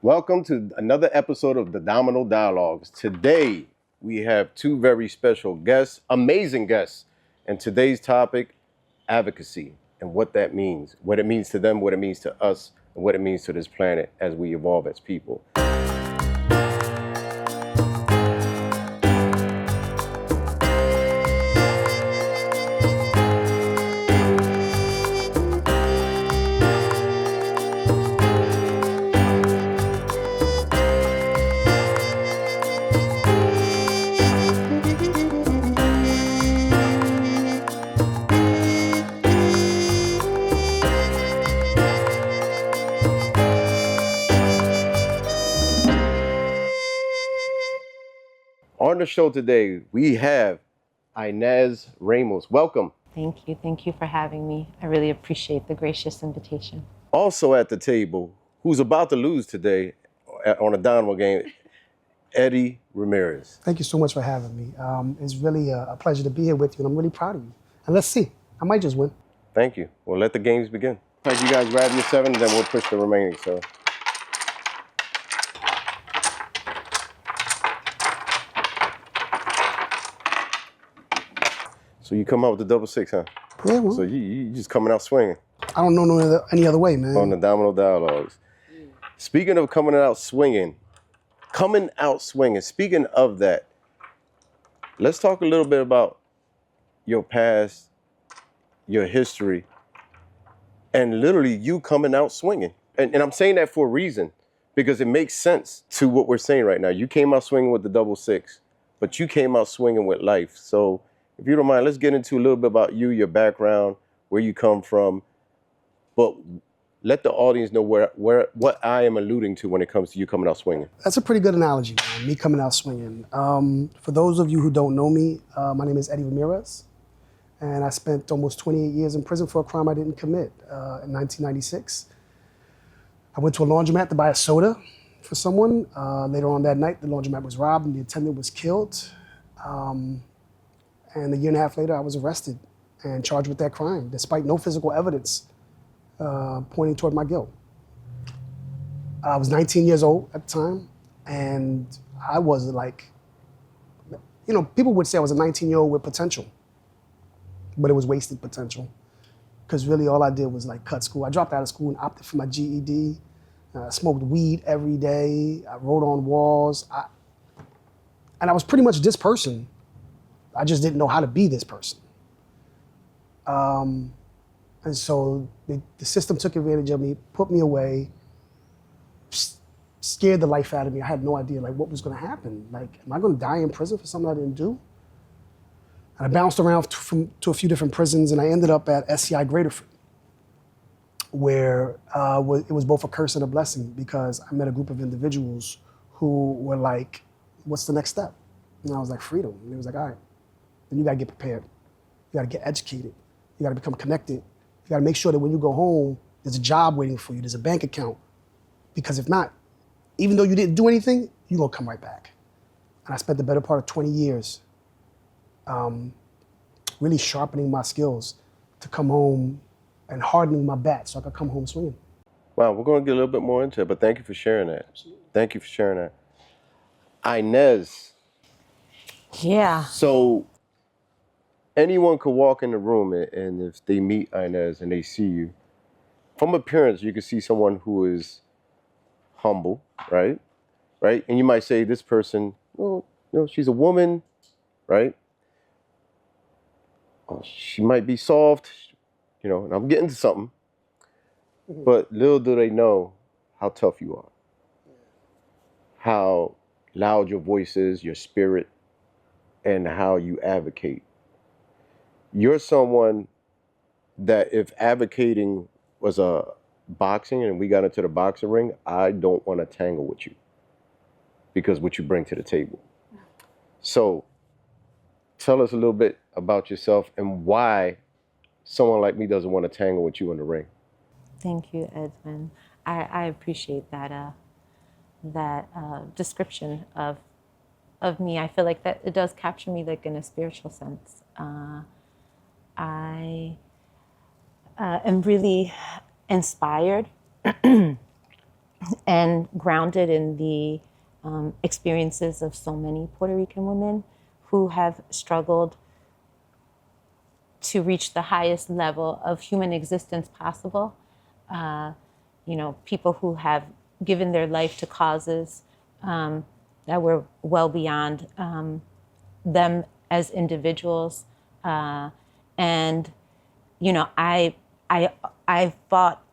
Welcome to another episode of the Domino Dialogues. Today, we have two very special guests, amazing guests. And today's topic, advocacy and what that means, what it means to them, what it means to us, and what it means to this planet as we evolve as people. On the show today, we have Inez Ramos. Welcome. Thank you. Thank you for having me. I really appreciate the gracious invitation. Also at the table, who's about to lose today on a Domino game, Eddie Ramirez. Thank you so much for having me. It's really a pleasure to be here with you, and I'm really proud of you. And let's see, I might just win. Thank you. Well, let the games begin. Like you guys grab your 7, then we'll push the remaining. So you come out with the double 6, huh? Yeah, well, So you just coming out swinging I don't know any other way, man. on the Domino Dialogues. Speaking of coming out swinging, speaking of that, let's talk a little bit about your past, your history, and literally you coming out swinging. And I'm saying that for a reason, because it makes sense to what we're saying right now. You came out swinging with the double 6, but you came out swinging with life. So if you don't mind, let's get into a little bit about you, your background, where you come from, but let the audience know what I am alluding to when it comes to you coming out swinging. That's a pretty good analogy, man, me coming out swinging. For those of you who don't know me, my name is Eddie Ramirez, and I spent almost 28 years in prison for a crime I didn't commit in 1996. I went to a laundromat to buy a soda for someone. Later on that night, the laundromat was robbed and the attendant was killed. And a year and a half later, I was arrested and charged with that crime, despite no physical evidence pointing toward my guilt. I was 19 years old at the time, and I was like, people would say I was a 19-year-old with potential, but it was wasted potential, because really all I did was like cut school. I dropped out of school and opted for my GED. Smoked weed every day. I wrote on walls. And I was pretty much this person. I just didn't know how to be this person. And so the system took advantage of me, put me away, scared the life out of me. I had no idea what was gonna happen. Am I gonna die in prison for something I didn't do? And I bounced around to a few different prisons, and I ended up at SCI Graterford, where it was both a curse and a blessing, because I met a group of individuals who were like, what's the next step? And I was like, freedom. And they was like, all right, then you gotta get prepared. You gotta get educated. You gotta become connected. You gotta make sure that when you go home, there's a job waiting for you, there's a bank account. Because if not, even though you didn't do anything, you're gonna come right back. And I spent the better part of 20 years really sharpening my skills to come home and hardening my bat so I could come home swinging. Wow, we're going to get a little bit more into it, but thank you for sharing that. Absolutely. Thank you for sharing that. Inez. Yeah. So anyone could walk in the room, and if they meet Inez and they see you, from appearance, you can see someone who is humble, right? Right? And you might say this person, she's a woman, right? She might be soft, and I'm getting to something. But little do they know how tough you are, how loud your voice is, your spirit, and how you advocate. You're someone that if advocating was a boxing and we got into the boxing ring, I don't want to tangle with you because what you bring to the table. So tell us a little bit about yourself and why someone like me doesn't want to tangle with you in the ring. Thank you, Edwin. I appreciate that description of me. I feel like that it does capture me in a spiritual sense. I am really inspired and grounded in the experiences of so many Puerto Rican women who have struggled to reach the highest level of human existence possible. You know, people who have given their life to causes that were well beyond them as individuals. And, you know, I thought,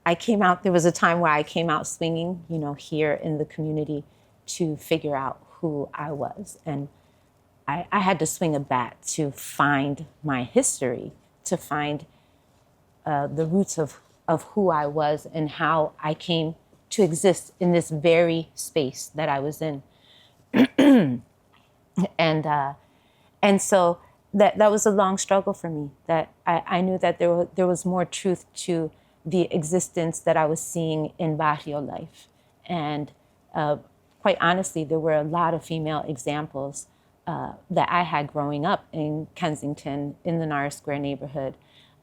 I came out, there was a time where I came out swinging, you know, here in the community to figure out who I was. And I had to swing a bat to find my history, to find the roots of who I was and how I came to exist in this very space that I was in. And so that was a long struggle for me, that I knew that there was more truth to the existence that I was seeing in barrio life. And quite honestly, there were a lot of female examples that I had growing up in Kensington, in the Nara Square neighborhood,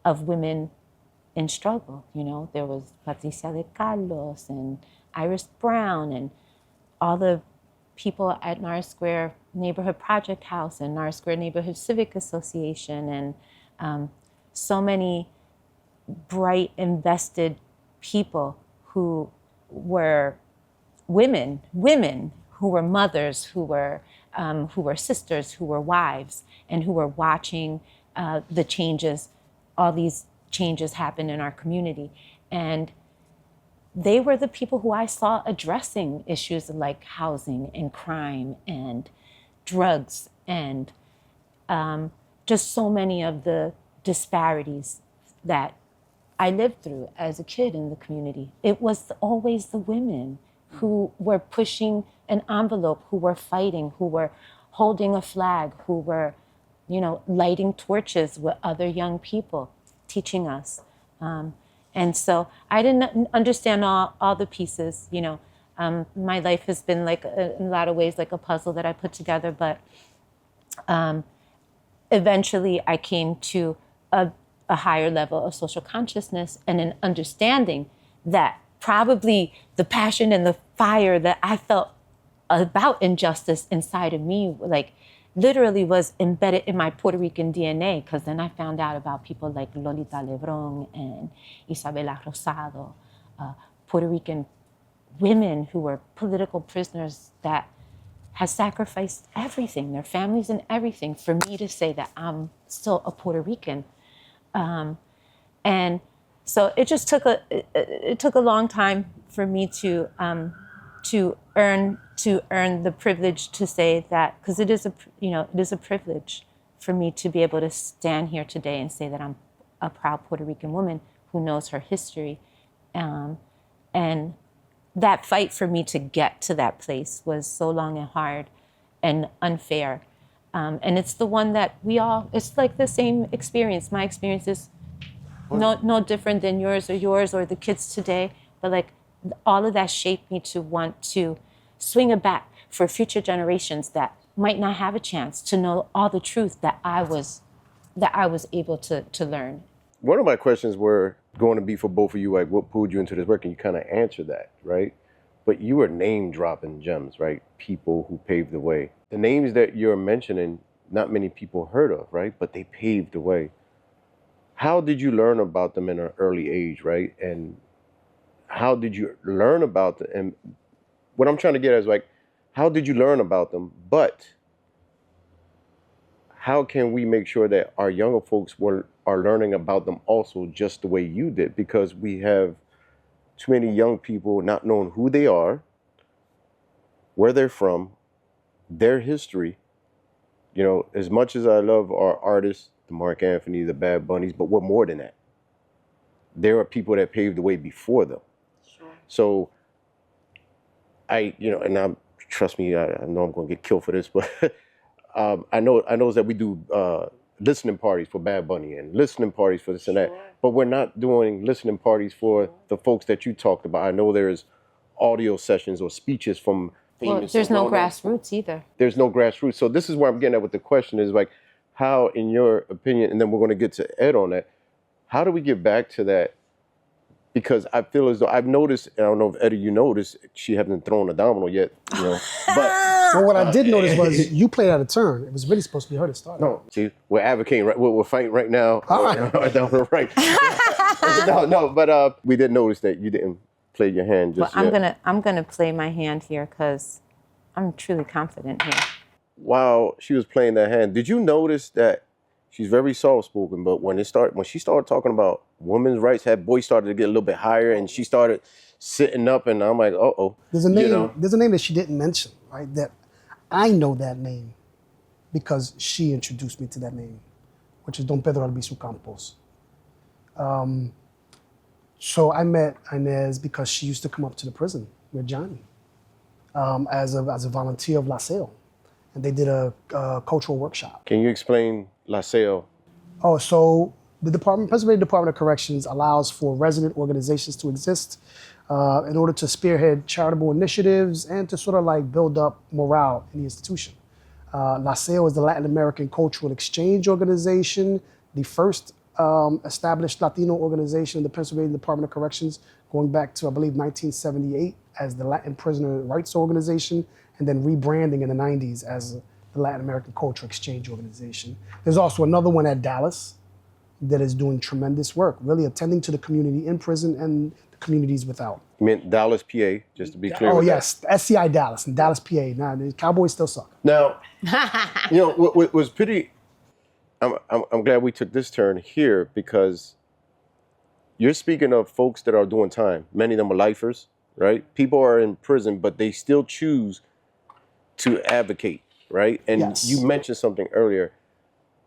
of women in struggle. You know, there was Patricia de Carlos and Iris Brown and all the people at Nara Square Neighborhood Project House and Nara Square Neighborhood Civic Association, and so many bright, invested people who were women who were mothers, who were sisters, who were wives, and who were watching the changes, all these changes happen in our community. And they were the people who I saw addressing issues like housing and crime and drugs and just so many of the disparities that I lived through as a kid in the community. It was always the women who were pushing an envelope, who were fighting, who were holding a flag, who were, you know, lighting torches with other young people, teaching us. And so I didn't understand all the pieces, you know. My life has been like, in a lot of ways, like a puzzle that I put together, but eventually I came to a higher level of social consciousness and an understanding that probably the passion and the fire that I felt about injustice inside of me, like, literally was embedded in my Puerto Rican DNA, because then I found out about people like Lolita Lebron and Isabela Rosado, Puerto Rican women who were political prisoners that had sacrificed everything, their families and everything, for me to say that I'm still a Puerto Rican. And so it just took a long time for me to earn the privilege to say that, because it is a privilege for me to be able to stand here today and say that I'm a proud Puerto Rican woman who knows her history. And that fight for me to get to that place was so long and hard and unfair. And it's the one that it's like the same experience. My experience is no different than yours or the kids today, but like all of that shaped me to want to swing a bat for future generations that might not have a chance to know all the truth that I was able to learn. One of my questions were going to be for both of you, like, what pulled you into this work? And you kind of answered that, right? But you were name dropping gems, right? People who paved the way. The names that you're mentioning, not many people heard of, right? But they paved the way. How did you learn about them in an early age, right? And how did you learn about them? And what I'm trying to get at is, like, how did you learn about them? But how can we make sure that our younger folks are learning about them also just the way you did? Because we have too many young people not knowing who they are, where they're from, their history. You know, as much as I love our artists, the Mark Anthony, the Bad Bunnies, but we're more than that. There are people that paved the way before them. Sure. So trust me, I know I'm going to get killed for this, but I know that we do listening parties for Bad Bunny and listening parties for this and that, but we're not doing listening parties for the folks that you talked about. I know there's audio sessions or speeches from famous. There's no grassroots either. There's no grassroots. So this is where I'm getting at with the question is, like, how, in your opinion, and then we're going to get to Ed on that, how do we get back to that because I feel as though I've noticed, and I don't know if Eddie, you noticed, she hasn't thrown a domino yet, you know. But Well, what I did notice was you played out of turn. It was really supposed to be her that started. no, see, we're advocating, right? We're fighting right now. All right. Down the right. no, but we did notice that you didn't play your hand just yet. I'm gonna play my hand here because I'm truly confident here. While she was playing that hand, did you notice that she's very soft-spoken, but when she started talking about women's rights, that voice started to get a little bit higher, and she started sitting up, and I'm like, uh-oh. There's a name. You know? There's a name that she didn't mention, right? That I know that name because she introduced me to that name, which is Don Pedro Albizu Campos. So I met Inez because she used to come up to the prison with Johnny as a volunteer of La Salle, and they did a cultural workshop. Can you explain La Salle? Oh, so the Pennsylvania Department of Corrections allows for resident organizations to exist in order to spearhead charitable initiatives and to sort of like build up morale in the institution. La Salle is the Latin American Cultural Exchange Organization, the first established Latino organization in the Pennsylvania Department of Corrections, going back to, I believe, 1978 as the Latin Prisoner Rights Organization, and then rebranding in the 90s as the Latin American Cultural Exchange Organization. There's also another one at Dallas that is doing tremendous work, really attending to the community in prison and the communities without. You meant Dallas, PA, just to be clear. Oh, yes, SCI Dallas and Dallas, PA. Now, the Cowboys still suck. Now, you know, what was pretty, I'm glad we took this turn here because you're speaking of folks that are doing time. Many of them are lifers, right? People are in prison, but they still choose to advocate, right? And Yes. you mentioned something earlier.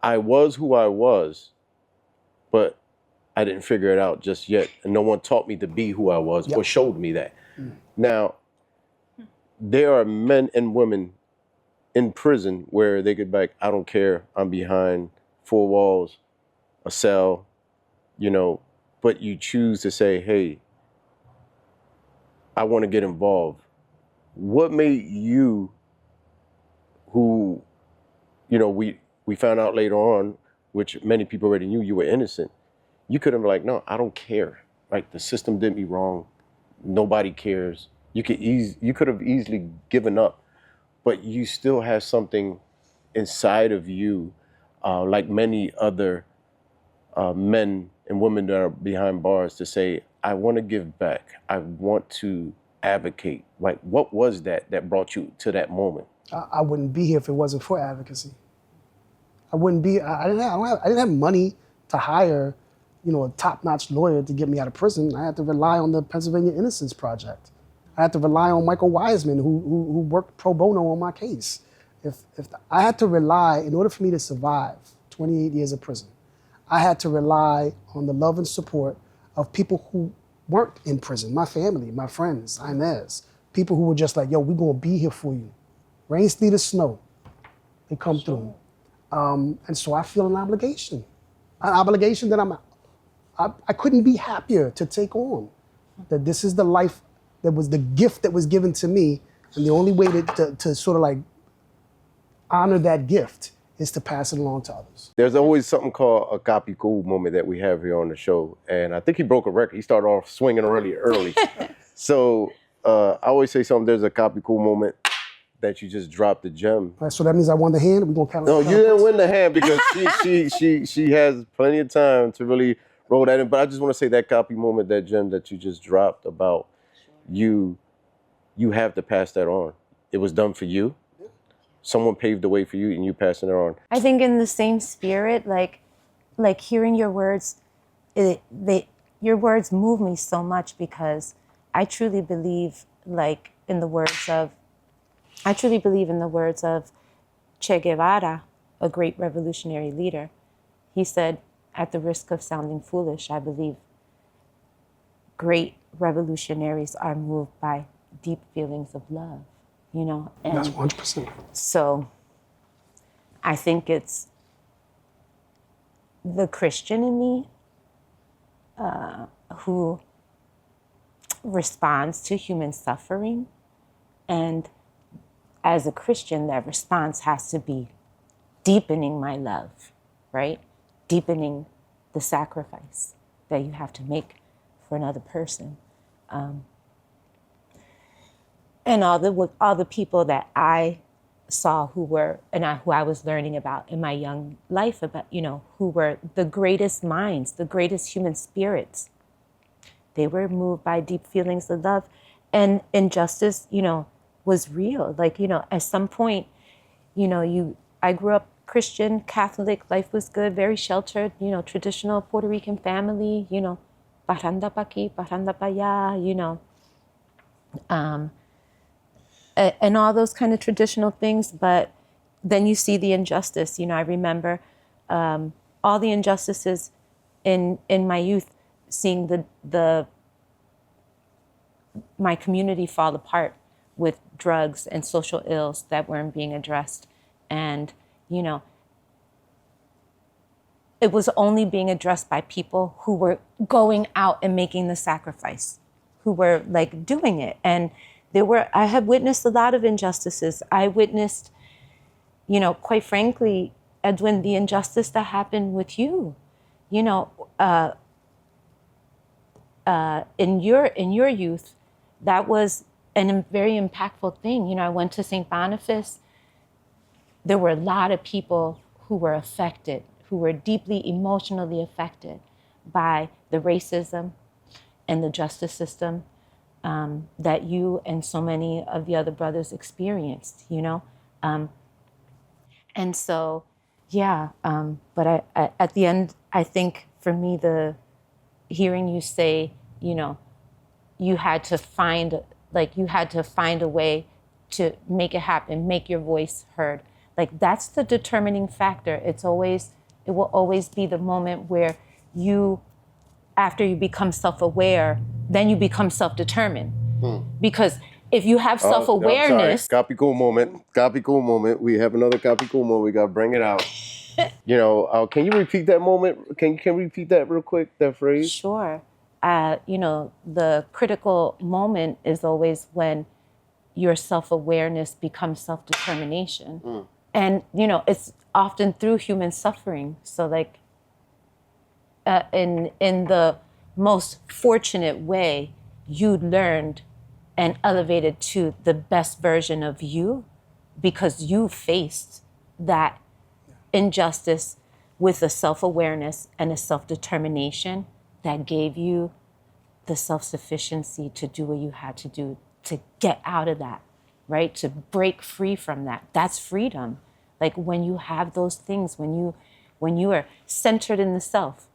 I was who I was, but I didn't figure it out just yet. And no one taught me to be who I was or showed me that. Now, there are men and women in prison where they could be like, I don't care, I'm behind 4 walls, a cell, you know, but you choose to say, hey, I want to get involved. What made you, who, you know, we found out later on, which many people already knew you were innocent, you could have been like, no, I don't care. Right? The system did me wrong. Nobody cares. You could have easily given up, but you still have something inside of you, like many other men and women that are behind bars, to say, I want to give back. I want to advocate. Like, what was that brought you to that moment? I wouldn't be here if it wasn't for advocacy. I wouldn't be. I didn't have money to hire, you know, a top-notch lawyer to get me out of prison. I had to rely on the Pennsylvania Innocence Project. I had to rely on Michael Wiseman, who worked pro bono on my case. If I had to rely, in order for me to survive 28 years of prison, I had to rely on the love and support of people who weren't in prison, my family, my friends, Inez, people who were just like, yo, we're gonna be here for you. Rain, sleet, or snow, they come through. And so I feel an obligation that I couldn't be happier to take on. That this is the life, that was the gift that was given to me, and the only way to sort of like honor that gift is to pass it along to others. There's always something called a copy cool moment that we have here on the show, and I think he broke a record. He started off swinging early. So I always say something, there's a copy cool moment that you just dropped the gem. All right, so that means I won the hand. We're gonna count. No, you didn't win the hand because she has plenty of time to really roll that in. But I just want to say that copy moment, that gem that you just dropped about you have to pass that on. It was done for you. Someone paved the way for you, and you passing it on. I think in the same spirit, like hearing your words, your words move me so much because I truly believe, in the words of Che Guevara, a great revolutionary leader. He said, at the risk of sounding foolish, I believe great revolutionaries are moved by deep feelings of love, you know? And that's 100%. so I think it's the Christian in me who responds to human suffering. And as a Christian, that response has to be deepening my love, right? Deepening the sacrifice that you have to make for another person. And all the people that I saw who I was learning about in my young life about, who were the greatest minds, the greatest human spirits. They were moved by deep feelings of love, and injustice, was real. Like, at some point, I grew up Christian, Catholic, life was good, very sheltered, traditional Puerto Rican family, parranda pa aquí, parranda pa allá, and all those kind of traditional things. But then you see the injustice. I remember all the injustices in my youth, seeing my community fall apart with drugs and social ills that weren't being addressed. And, it was only being addressed by people who were going out and making the sacrifice, who were like doing it. And I have witnessed a lot of injustices. I witnessed, quite frankly, Edwin, the injustice that happened with you, in your youth. That was a very impactful thing. I went to St. Boniface. There were a lot of people who were affected, who were deeply emotionally affected by the racism and the justice system that you and so many of the other brothers experienced, And so, but I at the end, I think for me, hearing you say, you had to find a way to make it happen, make your voice heard. Like, that's the determining factor. It will always be the moment where after you become self-aware, then you become self-determined. Because if you have self-awareness... Copy cool moment. We have another copy cool moment. We got to bring it out. Can you repeat that moment? Can you repeat that real quick, that phrase? Sure. The critical moment is always when your self-awareness becomes self-determination. And, it's often through human suffering. So like, in the most fortunate way, you learned and elevated to the best version of you because you faced that injustice with a self-awareness and a self-determination that gave you the self-sufficiency to do what you had to do to get out of that, right? To break free from that. That's freedom. Like, when you have those things, when you are centered in the self.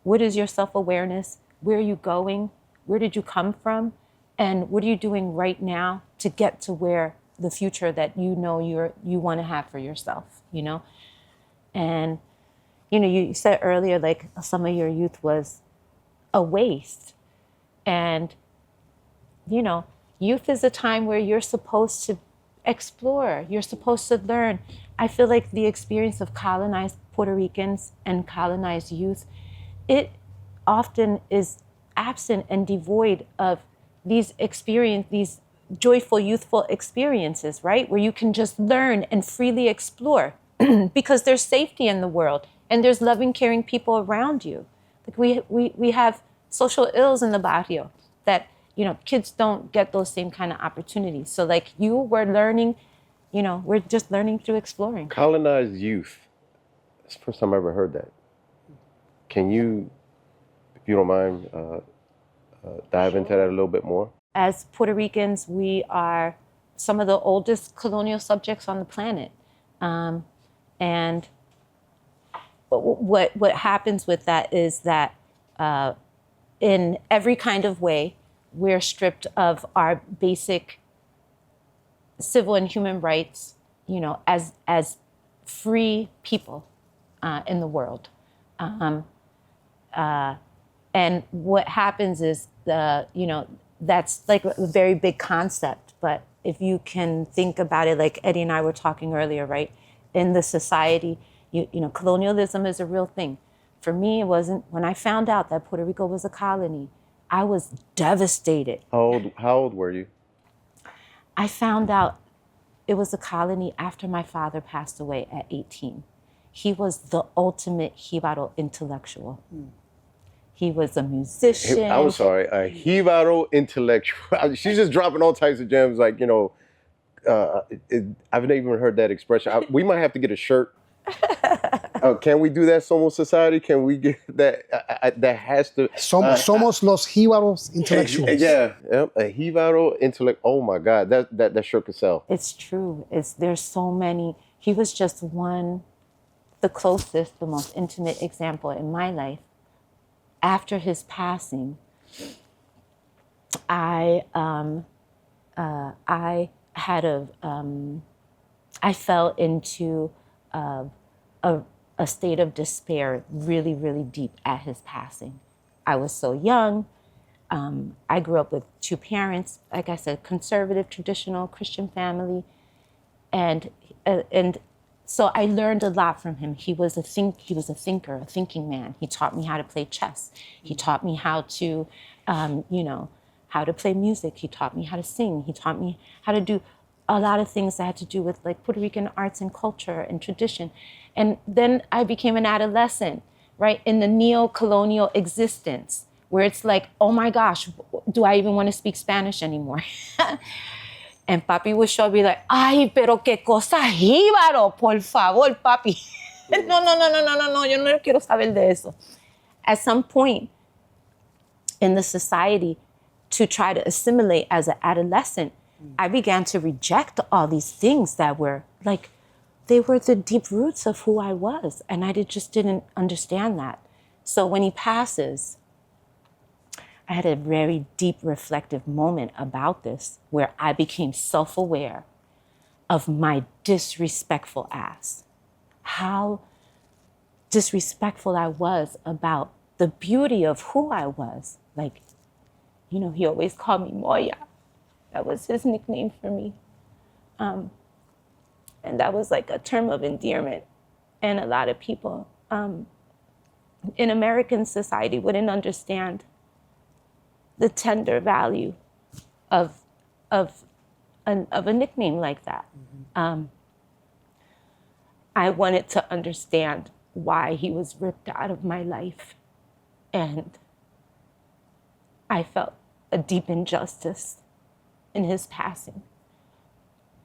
What is your self-awareness? Where are you going? Where did you come from? And what are you doing right now to get to where the future that you want to have for yourself, And, you said earlier, like, some of your youth was a waste. And, youth is a time where you're supposed to explore, you're supposed to learn. I feel like the experience of colonized Puerto Ricans and colonized youth, it often is absent and devoid of these joyful, youthful experiences, right? Where you can just learn and freely explore because there's safety in the world and there's loving, caring people around you. Like, we have social ills in the barrio that, kids don't get those same kind of opportunities. So like, you were learning, we're just learning through exploring. Colonized youth. It's the first time I ever heard that. Can you, if you don't mind, dive into that a little bit more? As Puerto Ricans, we are some of the oldest colonial subjects on the planet. And what happens with that is that in every kind of way, we're stripped of our basic civil and human rights, as free people in the world. And what happens is, that's like a very big concept, but if you can think about it, like Eddie and I were talking earlier, right? In the society, colonialism is a real thing. For me, it wasn't. When I found out that Puerto Rico was a colony, I was devastated. How old were you? I found out it was a colony after my father passed away at 18. He was the ultimate Jibaro intellectual. He was a musician. I'm sorry, a Jibaro intellectual. She's just dropping all types of gems, like, I've never even heard that expression. We might have to get a shirt. Can we do that, Somos Society? Can we get that? That has to. Somos los Jibaros intellectuals. Yeah, a Jibaro intellect. Oh my God, that shirt could sell. It's true. There's so many. He was just the closest, the most intimate example in my life. After his passing, I fell into a state of despair really, really deep at his passing. I was so young. I grew up with two parents, like I said, conservative, traditional Christian family, and so I learned a lot from him. He was a thinker, a thinking man. He taught me how to play chess. He taught me how to, how to play music. He taught me how to sing. He taught me how to do a lot of things that had to do with like Puerto Rican arts and culture and tradition. And then I became an adolescent, right, in the neo-colonial existence, where it's like, oh my gosh, do I even want to speak Spanish anymore? And papi would show me like, ay, pero qué cosa jíbaro, por favor, papi. No, yo no quiero saber de eso. At some point in the society, to try to assimilate as an adolescent, I began to reject all these things that were like, they were the deep roots of who I was. And I just didn't understand that. So when he passes, I had a very deep reflective moment about this where I became self-aware of my disrespectful ass. How disrespectful I was about the beauty of who I was. Like, he always called me Moya. That was his nickname for me. And that was like a term of endearment. And a lot of people in American society wouldn't understand the tender value of a nickname like that. Mm-hmm. I wanted to understand why he was ripped out of my life. And I felt a deep injustice in his passing.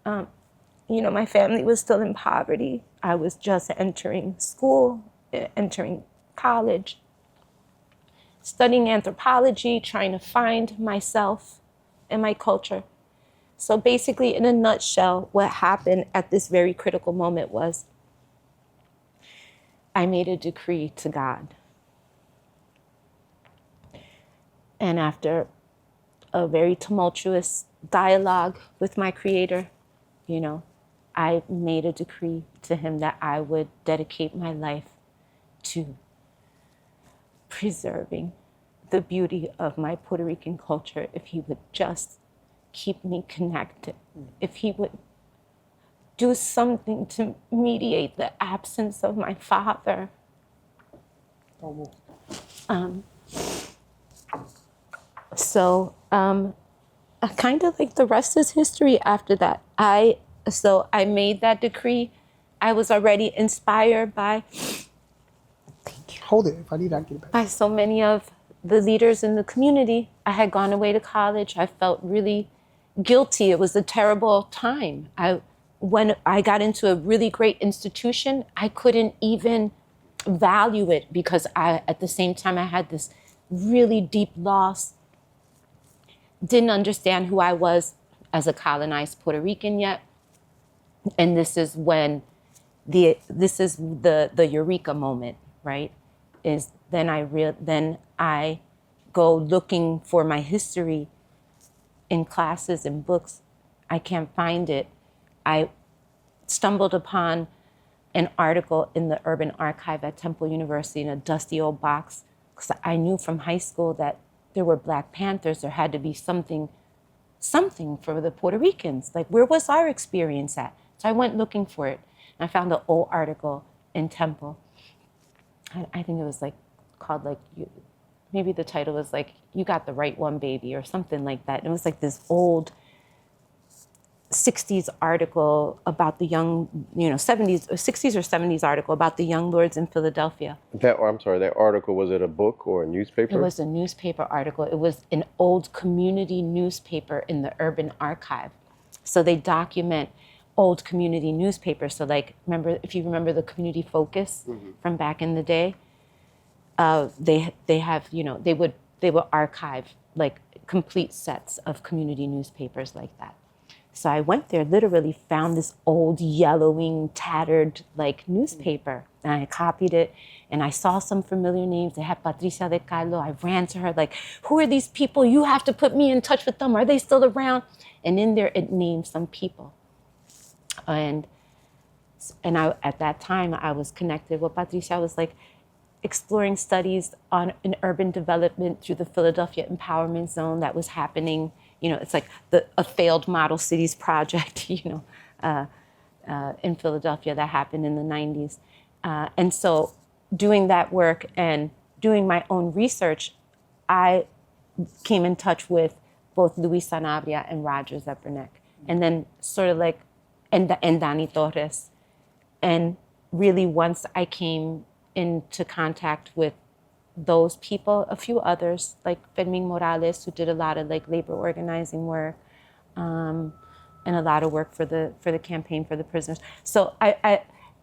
My family was still in poverty. I was just entering school, entering college, studying anthropology, trying to find myself and my culture. So basically, in a nutshell, what happened at this very critical moment was I made a decree to God. And after a very tumultuous dialogue with my Creator, I made a decree to him that I would dedicate my life to preserving the beauty of my Puerto Rican culture if he would just keep me connected, if he would do something to mediate the absence of my father. So kind of like the rest is history after that. So I made that decree. I was already inspired by, thank you. Hold it, if I need, I can get it back. By so many of the leaders in the community. I had gone away to college. I felt really guilty. It was a terrible time. When I got into a really great institution, I couldn't even value it because at the same time, I had this really deep loss. Didn't understand who I was as a colonized Puerto Rican yet. And this is when the eureka moment, right? Is then I go looking for my history in classes and books. I can't find it. I stumbled upon an article in the Urban Archive at Temple University in a dusty old box, because I knew from high school that there were Black Panthers. There had to be something for the Puerto Ricans. Like, where was our experience at? So I went looking for it. And I found an old article in Temple. I think it was called maybe the title was like, "You Got the Right One, Baby," or something like that. And it was like this old 60s article about the young, 70s, 60s or 70s article about the young lords in Philadelphia. I'm sorry, that article, was it a book or a newspaper? It was a newspaper article. It was an old community newspaper in the Urban Archive. So they document old community newspapers. So like, if you remember the Community Focus from back in the day, they have, they would archive like complete sets of community newspapers like that. So I went there, literally found this old yellowing, tattered like newspaper, and I copied it, and I saw some familiar names. They had Patricia de Carlo. I ran to her like, who are these people? You have to put me in touch with them. Are they still around? And in there, it named some people. And at that time, I was connected with Patricia. I was like exploring studies on an urban development through the Philadelphia Empowerment Zone that was happening. It's like a failed model cities project, in Philadelphia that happened in the 90s. And so doing that work and doing my own research, I came in touch with both Luis Sanabria and Roger Zepernik. And then sort of like, and Danny Torres. And really once I came into contact with those people, a few others like Fermin Morales, who did a lot of like labor organizing work, and a lot of work for the campaign for the prisoners. So I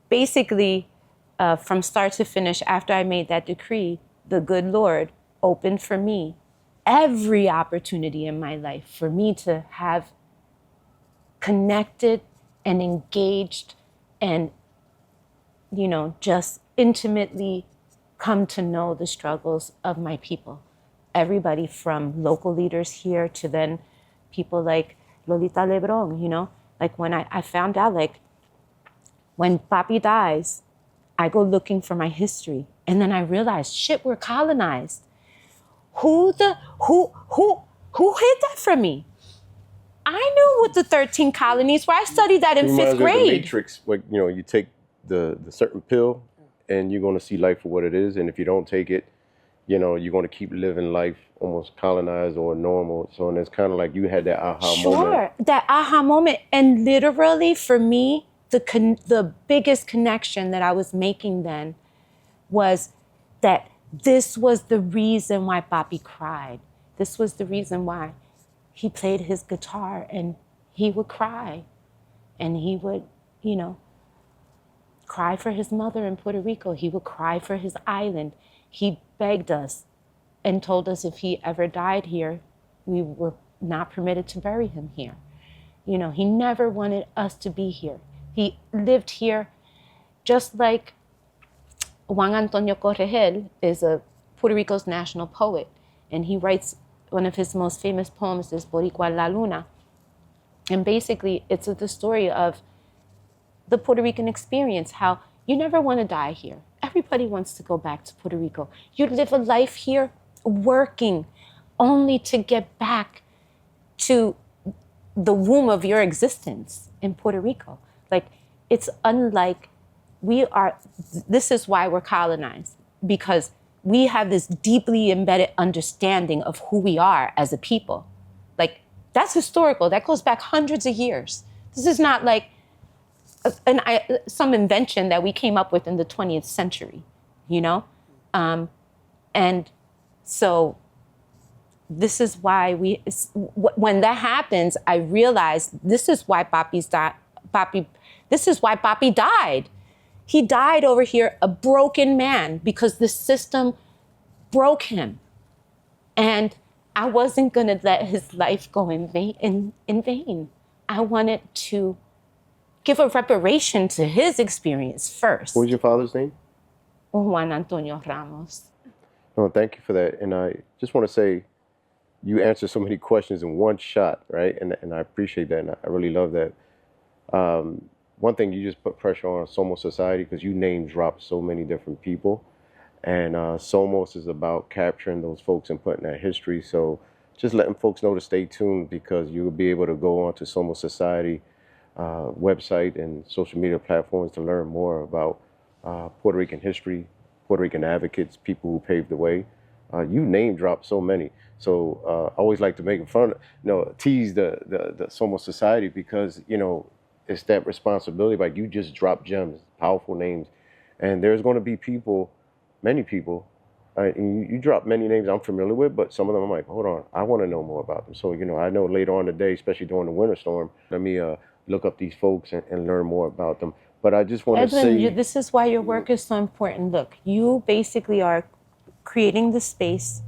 basically, from start to finish, after I made that decree, the good Lord opened for me every opportunity in my life for me to have connected and engaged and, just intimately come to know the struggles of my people. Everybody from local leaders here to then people like Lolita Lebron, like when I found out, like when Papi dies, I go looking for my history. And then I realized, shit, we're colonized. Who hid that from me? I knew what the 13 colonies were. I studied that in fifth grade. The Matrix, like, you take the certain pill and you're going to see life for what it is. And if you don't take it, you're going to keep living life almost colonized or normal. So, and it's kind of like you had that aha moment. Sure, that aha moment. And literally for me, the biggest connection that I was making then was that this was the reason why Papi cried. This was the reason why he played his guitar and he would cry. And he would, cry for his mother in Puerto Rico. He would cry for his island. He begged us and told us if he ever died here, we were not permitted to bury him here. He never wanted us to be here. He lived here just like Juan Antonio Corretjer is Puerto Rico's national poet. And he writes one of his most famous poems is Boricua La Luna. And basically it's the story of the Puerto Rican experience, how you never want to die here. Everybody wants to go back to Puerto Rico. You live a life here working only to get back to the womb of your existence in Puerto Rico. Like, it's unlike this is why we're colonized, because we have this deeply embedded understanding of who we are as a people. Like, that's historical. That goes back hundreds of years. This is not like some invention that we came up with in the 20th century, And so this is why when that happens, I realized this is why this is why Papi died. He died over here a broken man because the system broke him. And I wasn't going to let his life go in vain. I wanted to give a reparation to his experience first. What was your father's name? Juan Antonio Ramos. Oh, thank you for that. And I just want to say, you answered so many questions in one shot, right? And I appreciate that, and I really love that. One thing, you just put pressure on Somos Society because you name dropped so many different people. And Somos is about capturing those folks and putting that history. So just letting folks know to stay tuned, because you will be able to go on to Somos Society website and social media platforms to learn more about Puerto Rican history, Puerto Rican advocates, people who paved the way. You name drop so many. So I always like to make fun, tease the Somos society, because it's that responsibility. Like, you just drop gems, powerful names, and there's going to be people, many people. And you drop many names I'm familiar with, but some of them I'm like, hold on, I want to know more about them. So I know later on today, especially during the winter storm, let me look up these folks and learn more about them. But I just want to say, This is why your work is so important. Look, you basically are creating the space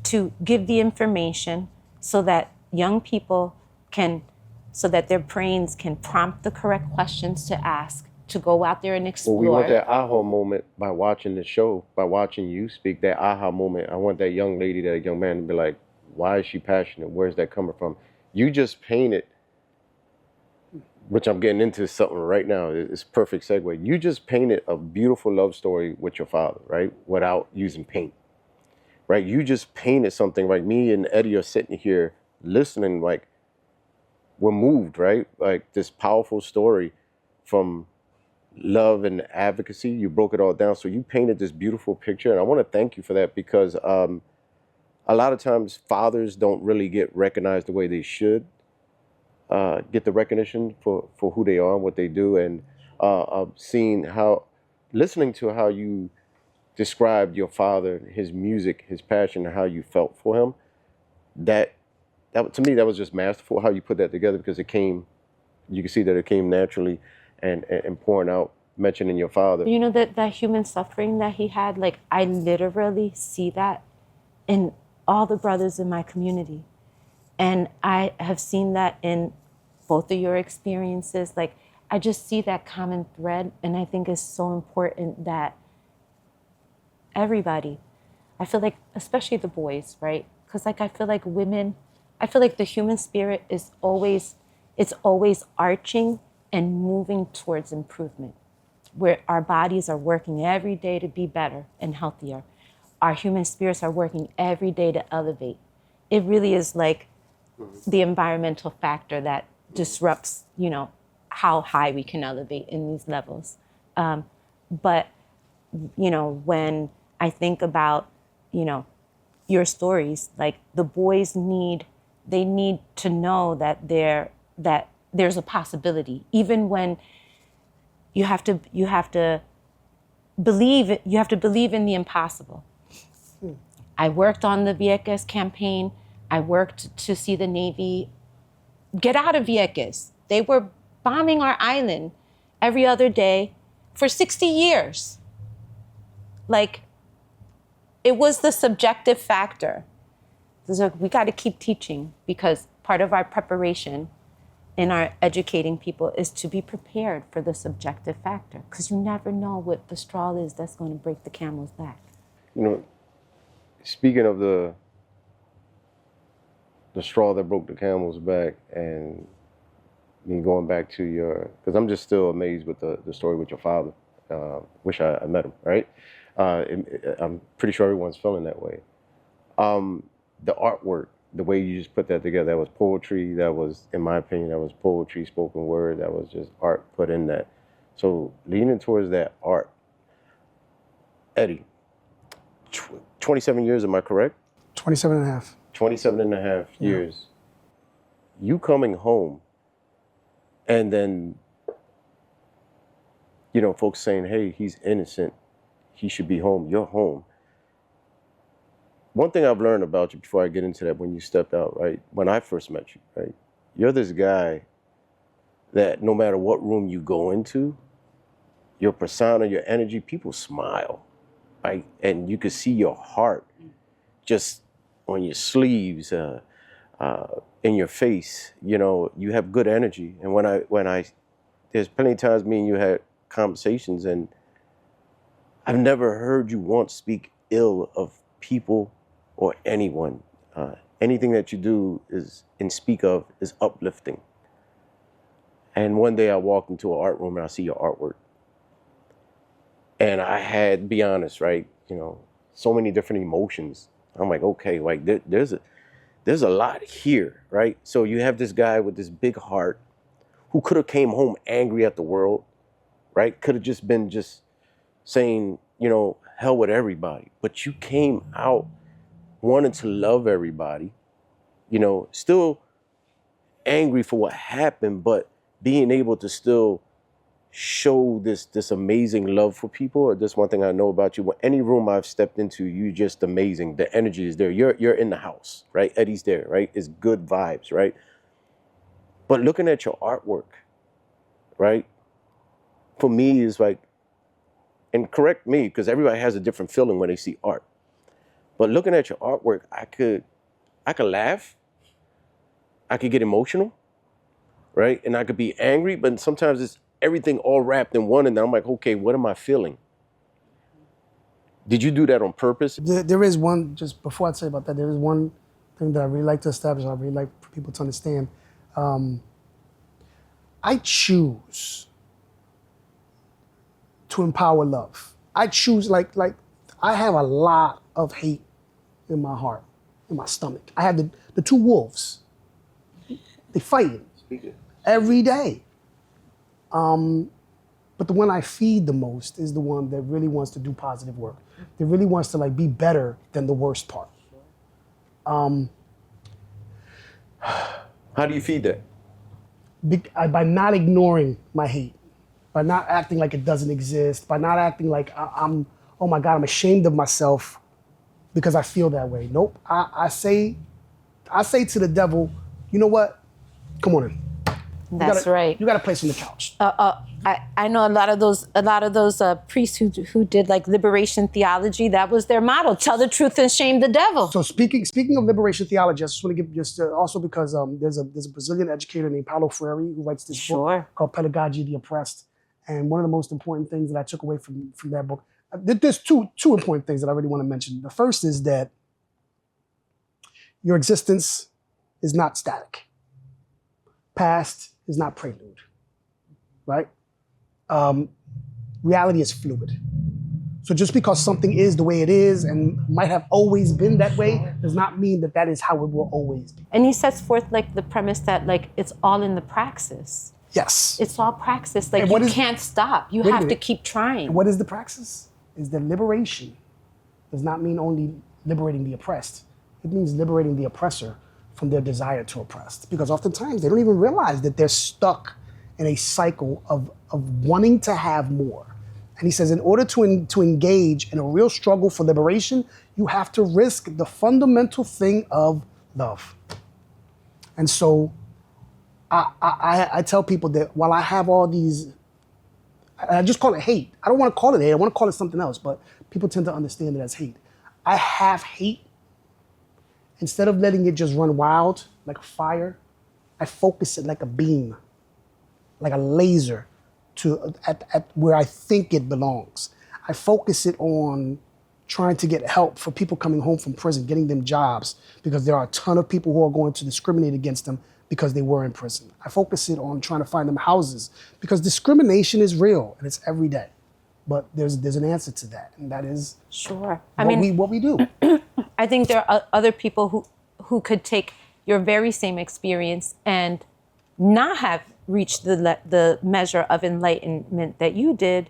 to give the information so that young people so that their brains can prompt the correct questions to ask, to go out there and explore. well, we want that aha moment by watching the show, by watching you speak, that aha moment. I want that young lady, that young man to be like, why is she passionate? Where's that coming from? You just painted, which I'm getting into something right now. It's a perfect segue. You just painted a beautiful love story with your father, right? Without using paint, right? You just painted something. Like, me and Eddie are sitting here listening, like, we're moved, right? Like, this powerful story from love and advocacy. You broke it all down. So you painted this beautiful picture. And I want to thank you for that, because a lot of times fathers don't really get recognized the way they should. Get the recognition for who they are and what they do, and listening to how you described your father, his music, his passion, and how you felt for him. That to me, that was just masterful how you put that together, because you can see that it came naturally and pouring out, mentioning your father. That human suffering that he had, like, I literally see that in all the brothers in my community. And I have seen that in both of your experiences. Like, I just see that common thread, and I think it's so important that everybody, I feel like, especially the boys, right? Because, like, I feel like the human spirit is always arching and moving towards improvement, where our bodies are working every day to be better and healthier. Our human spirits are working every day to elevate. It really is like the environmental factor that disrupts, how high we can elevate in these levels. But when I think about, your stories, like, the boys need to know that there's a possibility, even when you have to believe in the impossible. I worked on the Vieques campaign. I worked to see the Navy get out of Vieques. They were bombing our island every other day for 60 years. Like, it was the subjective factor. So we got to keep teaching, because part of our preparation in our educating people is to be prepared for the subjective factor, because you never know what the straw is that's going to break the camel's back. Speaking of the straw that broke the camel's back, and me going back to because I'm just still amazed with the story with your father. Wish I met him, right? I'm pretty sure everyone's feeling that way. The artwork, the way you just put that together, that was poetry. That was, in my opinion, that was poetry, spoken word. That was just art put in that. So leaning towards that art, Eddie, 27 years, am I correct? 27 and a half. 27 and a half years. You coming home, and then, folks saying, hey, he's innocent, he should be home, you're home. One thing I've learned about you, before I get into that, when you stepped out, right, when I first met you, right, you're this guy that no matter what room you go into, your persona, your energy, people smile, right? And you could see your heart just on your sleeves, in your face. You have good energy. And when I there's plenty of times me and you had conversations, and I've never heard you once speak ill of people or anyone. Anything that you do and speak of is uplifting. And one day I walked into an art room and I see your artwork. And I had, be honest, right, so many different emotions. I'm like, okay, like there's a lot here, right? So you have this guy with this big heart who could have came home angry at the world, right? Could have been saying, hell with everybody. But you came out wanting to love everybody, you know, still angry for what happened, but being able to still show this amazing love for people. That's one thing I know about you. When any room I've stepped into, you're just amazing. The energy is there. You're in the house, right? Eddie's there, right? It's good vibes, right? But looking at your artwork, right? For me is like, and correct me, because everybody has a different feeling when they see art. But looking at your artwork, I could laugh, I could get emotional, right? And I could be angry, but sometimes it's everything all wrapped in one, and then I'm like, okay, what am I feeling? Did you do that on purpose? There is one, just before I say about that, there is one thing that I really like to establish, I really like for people to understand. I choose to empower love. I choose, like I have a lot of hate in my heart, in my stomach. I have the two wolves. They fighting every day. But the one I feed the most is the one that really wants to do positive work. That really wants to like be better than the worst part. How do you feed that? By not ignoring my hate, by not acting like it doesn't exist, by not acting like I'm, oh my God, I'm ashamed of myself because I feel that way. Nope, I say to the devil, you know what? Come on in. That's right. You got a place on the couch. I know a lot of those priests who did like liberation theology. That was their motto: tell the truth and shame the devil. So speaking of liberation theology, I just want to give also because there's a Brazilian educator named Paulo Freire who writes this book called Pedagogy of the Oppressed, and one of the most important things that I took away from that book, there's two important things that I really want to mention. The first is that your existence is not static. Past is not prelude, right? Reality is fluid. So just because something is the way it is and might have always been that way does not mean that is how it will always be. And he sets forth like the premise that like it's all in the praxis. Yes. It's all praxis. Like you can't stop. You have to keep trying. And what is the praxis? Is that liberation does not mean only liberating the oppressed. It means liberating the oppressor from their desire to oppress. Because oftentimes they don't even realize that they're stuck in a cycle of wanting to have more. And he says, in order to engage in a real struggle for liberation, you have to risk the fundamental thing of love. And so I tell people that while I have all these, I just call it hate. I don't want to call it hate, I want to call it something else, but people tend to understand it as hate. I have hate. Instead of letting it just run wild like a fire, I focus it like a beam, like a laser at where I think it belongs. I focus it on trying to get help for people coming home from prison, getting them jobs, because there are a ton of people who are going to discriminate against them because they were in prison. I focus it on trying to find them houses, because discrimination is real and it's every day. But there's an answer to that, and that is what we do. I think there are other people who could take your very same experience and not have reached the measure of enlightenment that you did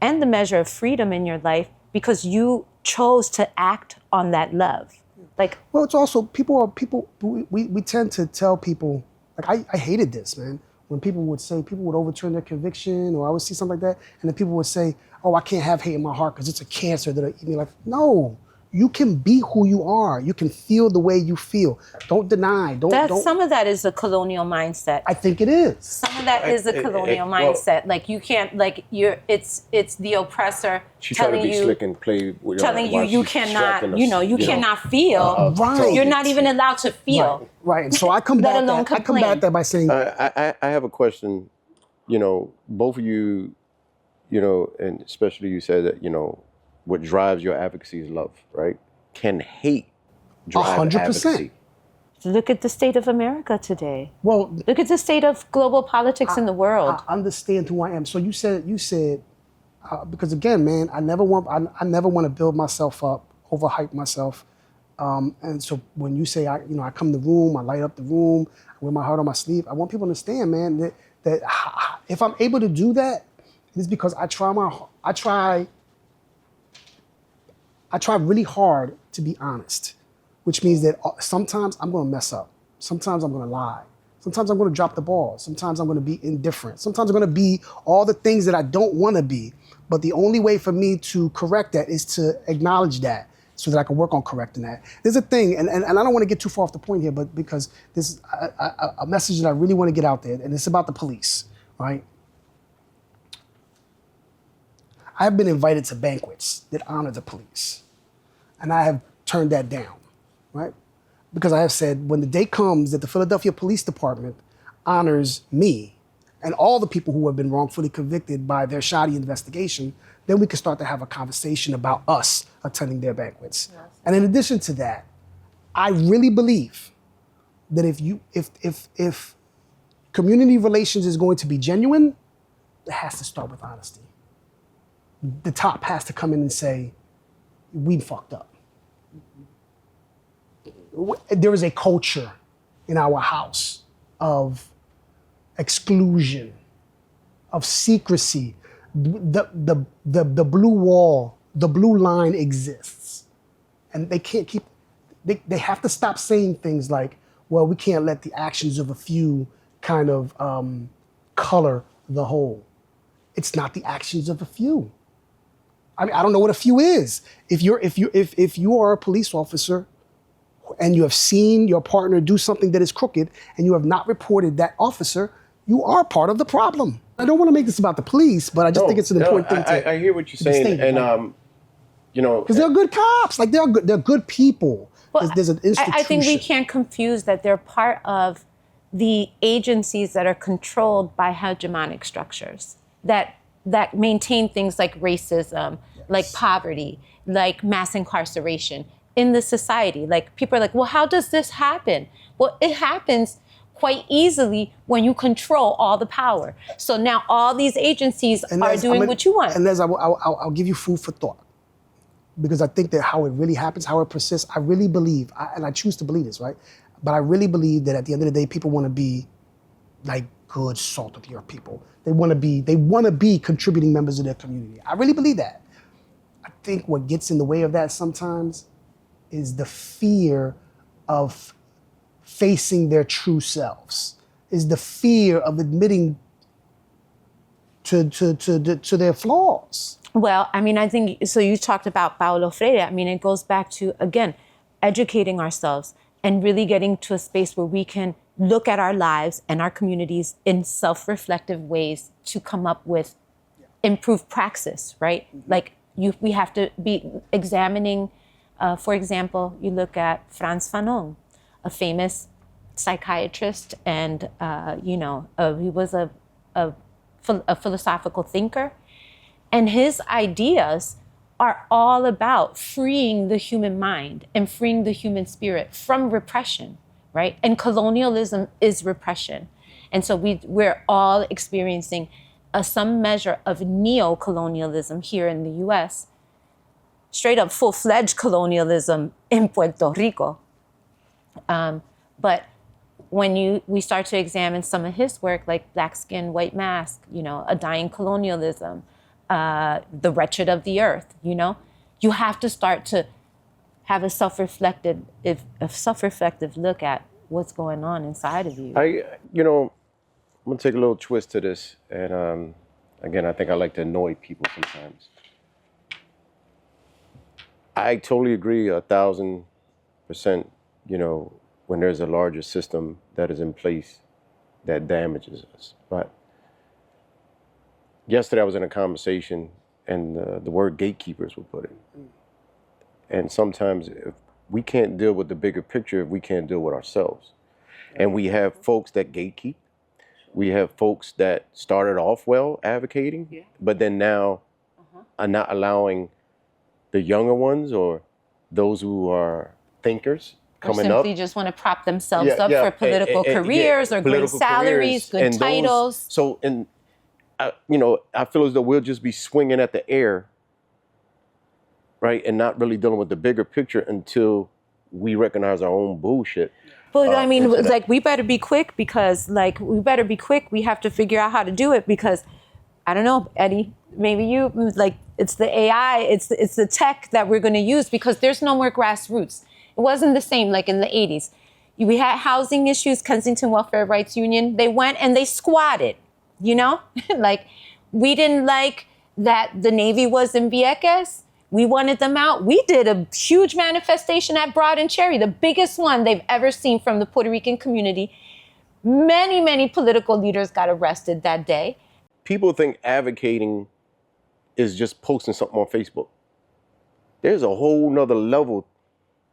and the measure of freedom in your life because you chose to act on that love. Well, it's also we tend to tell people, like I hated this, man. When people would overturn their conviction, or I would see something like that, and then people would say, oh, I can't have hate in my heart because it's a cancer that'll eat me. Like, no, you can be who you are. You can feel the way you feel. Don't deny. Some of that is a colonial mindset. I think it is. Some of that is a colonial mindset. Like you can't, like it's the oppressor telling you, slick and play with telling you cannot, cannot feel. Right. You're not even allowed to feel. Right. And so I come back that by saying, I have a question. Both of you, and especially you said that, what drives your advocacy is love, right? Can hate drive 100%. Advocacy? Look at the state of America today. Well, look at the state of global politics in the world. I understand who I am. So you said because again, man, I never want to build myself up, overhype myself. And so when you say I come in the room, I light up the room, I wear my heart on my sleeve, I want people to understand, man, that if I'm able to do that, it's because I try really hard to be honest. which means that sometimes I'm going to mess up. Sometimes I'm going to lie. Sometimes I'm going to drop the ball. Sometimes I'm going to be indifferent. Sometimes I'm going to be all the things that I don't want to be. But the only way for me to correct that is to acknowledge that so that I can work on correcting that. There's a thing, and I don't want to get too far off the point here, but because this is a message that I really want to get out there, and it's about the police, right? I've been invited to banquets that honor the police, and I have turned that down, right? Because I have said, when the day comes that the Philadelphia Police Department honors me and all the people who have been wrongfully convicted by their shoddy investigation, then we can start to have a conversation about us attending their banquets. Yes. And in addition to that, I really believe that if community relations is going to be genuine, it has to start with honesty. The top has to come in and say, we fucked up. There is a culture in our house of exclusion, of secrecy. The blue wall, the blue line exists. And they can't keep, they have to stop saying things like, well, we can't let the actions of a few kind of color the whole. It's not the actions of a few. I mean, I don't know what a few is. If you are a police officer and you have seen your partner do something that is crooked and you have not reported that officer, you are part of the problem. I don't want to make this about the police, but I just think it's an important thing to I hear what you're saying, and you know, because they're good cops, like they're good people. Well, there's an institution. I think we can't confuse that they're part of the agencies that are controlled by hegemonic structures that maintain things like racism, yes, like poverty, like mass incarceration in the society. Like, people are like, well, how does this happen? Well, it happens quite easily when you control all the power. So now all these agencies are doing what you want. And I'll give you food for thought. Because I think that how it really happens, how it persists, I really believe, and I choose to believe this, right? But I really believe that at the end of the day, people want to be like good salt of the earth people. They want to be contributing members of their community. I really believe that. I think what gets in the way of that sometimes is the fear of facing their true selves, is the fear of admitting to their flaws. Well, I mean, I think, so you talked about Paulo Freire. I mean, it goes back to, again, educating ourselves and really getting to a space where we can look at our lives and our communities in self-reflective ways to come up with improved praxis, right? Mm-hmm. Like, we have to be examining, for example, you look at Frantz Fanon, a famous psychiatrist, and, he was a philosophical thinker. And his ideas are all about freeing the human mind and freeing the human spirit from repression, right? And colonialism is repression. And so we're all experiencing some measure of neo-colonialism here in the US, straight up full-fledged colonialism in Puerto Rico. But when we start to examine some of his work, like Black Skin, White Mask, A Dying Colonialism, The Wretched of the Earth, you have to start to have a self-reflective look at what's going on inside of you. I'm gonna take a little twist to this, and again, I think I like to annoy people sometimes. I totally agree 1,000%, when there's a larger system that is in place that damages us. But yesterday I was in a conversation and the word gatekeepers were put in. And sometimes if we can't deal with the bigger picture if we can't deal with ourselves. And we have folks that gatekeep. We have folks that started off well advocating, but then now are not allowing the younger ones or those who are thinkers coming up. Or simply just want to prop themselves up for political careers or great salaries, good titles. I feel as though we'll just be swinging at the air, right? And not really dealing with the bigger picture until we recognize our own bullshit. But I mean, it's like, we better be quick because, we have to figure out how to do it because, I don't know, Eddie, maybe you, it's the AI, it's the tech that we're going to use because there's no more grassroots. It wasn't the same like in the 80s. We had housing issues, Kensington Welfare Rights Union. They went and they squatted, you know? Like, we didn't like that the Navy was in Vieques. We wanted them out. We did a huge manifestation at Broad and Cherry, the biggest one they've ever seen from the Puerto Rican community. Many, many political leaders got arrested that day. People think advocating is just posting something on Facebook. There's a whole nother level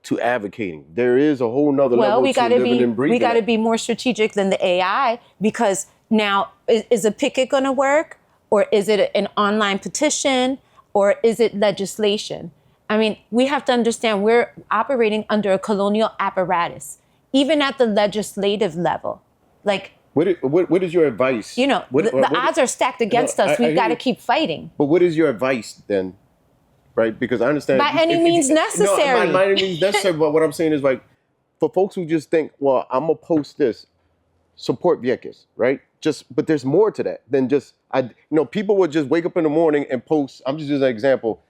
to advocating. There is a whole nother level to living and breathing. We got to be more strategic than the AI, because now is a picket going to work, or is it an online petition, or is it legislation? I mean, we have to understand we're operating under a colonial apparatus, even at the legislative level. Like, what is your advice? You know, the odds are stacked against us. We've got to keep fighting. But what is your advice then? Right? Because I understand. By any means necessary. No, by any means necessary. But what I'm saying is, like, for folks who just think, well, I'm going to post this, support Vieques, right? But there's more to that than just, people would just wake up in the morning and post, I'm just using an example,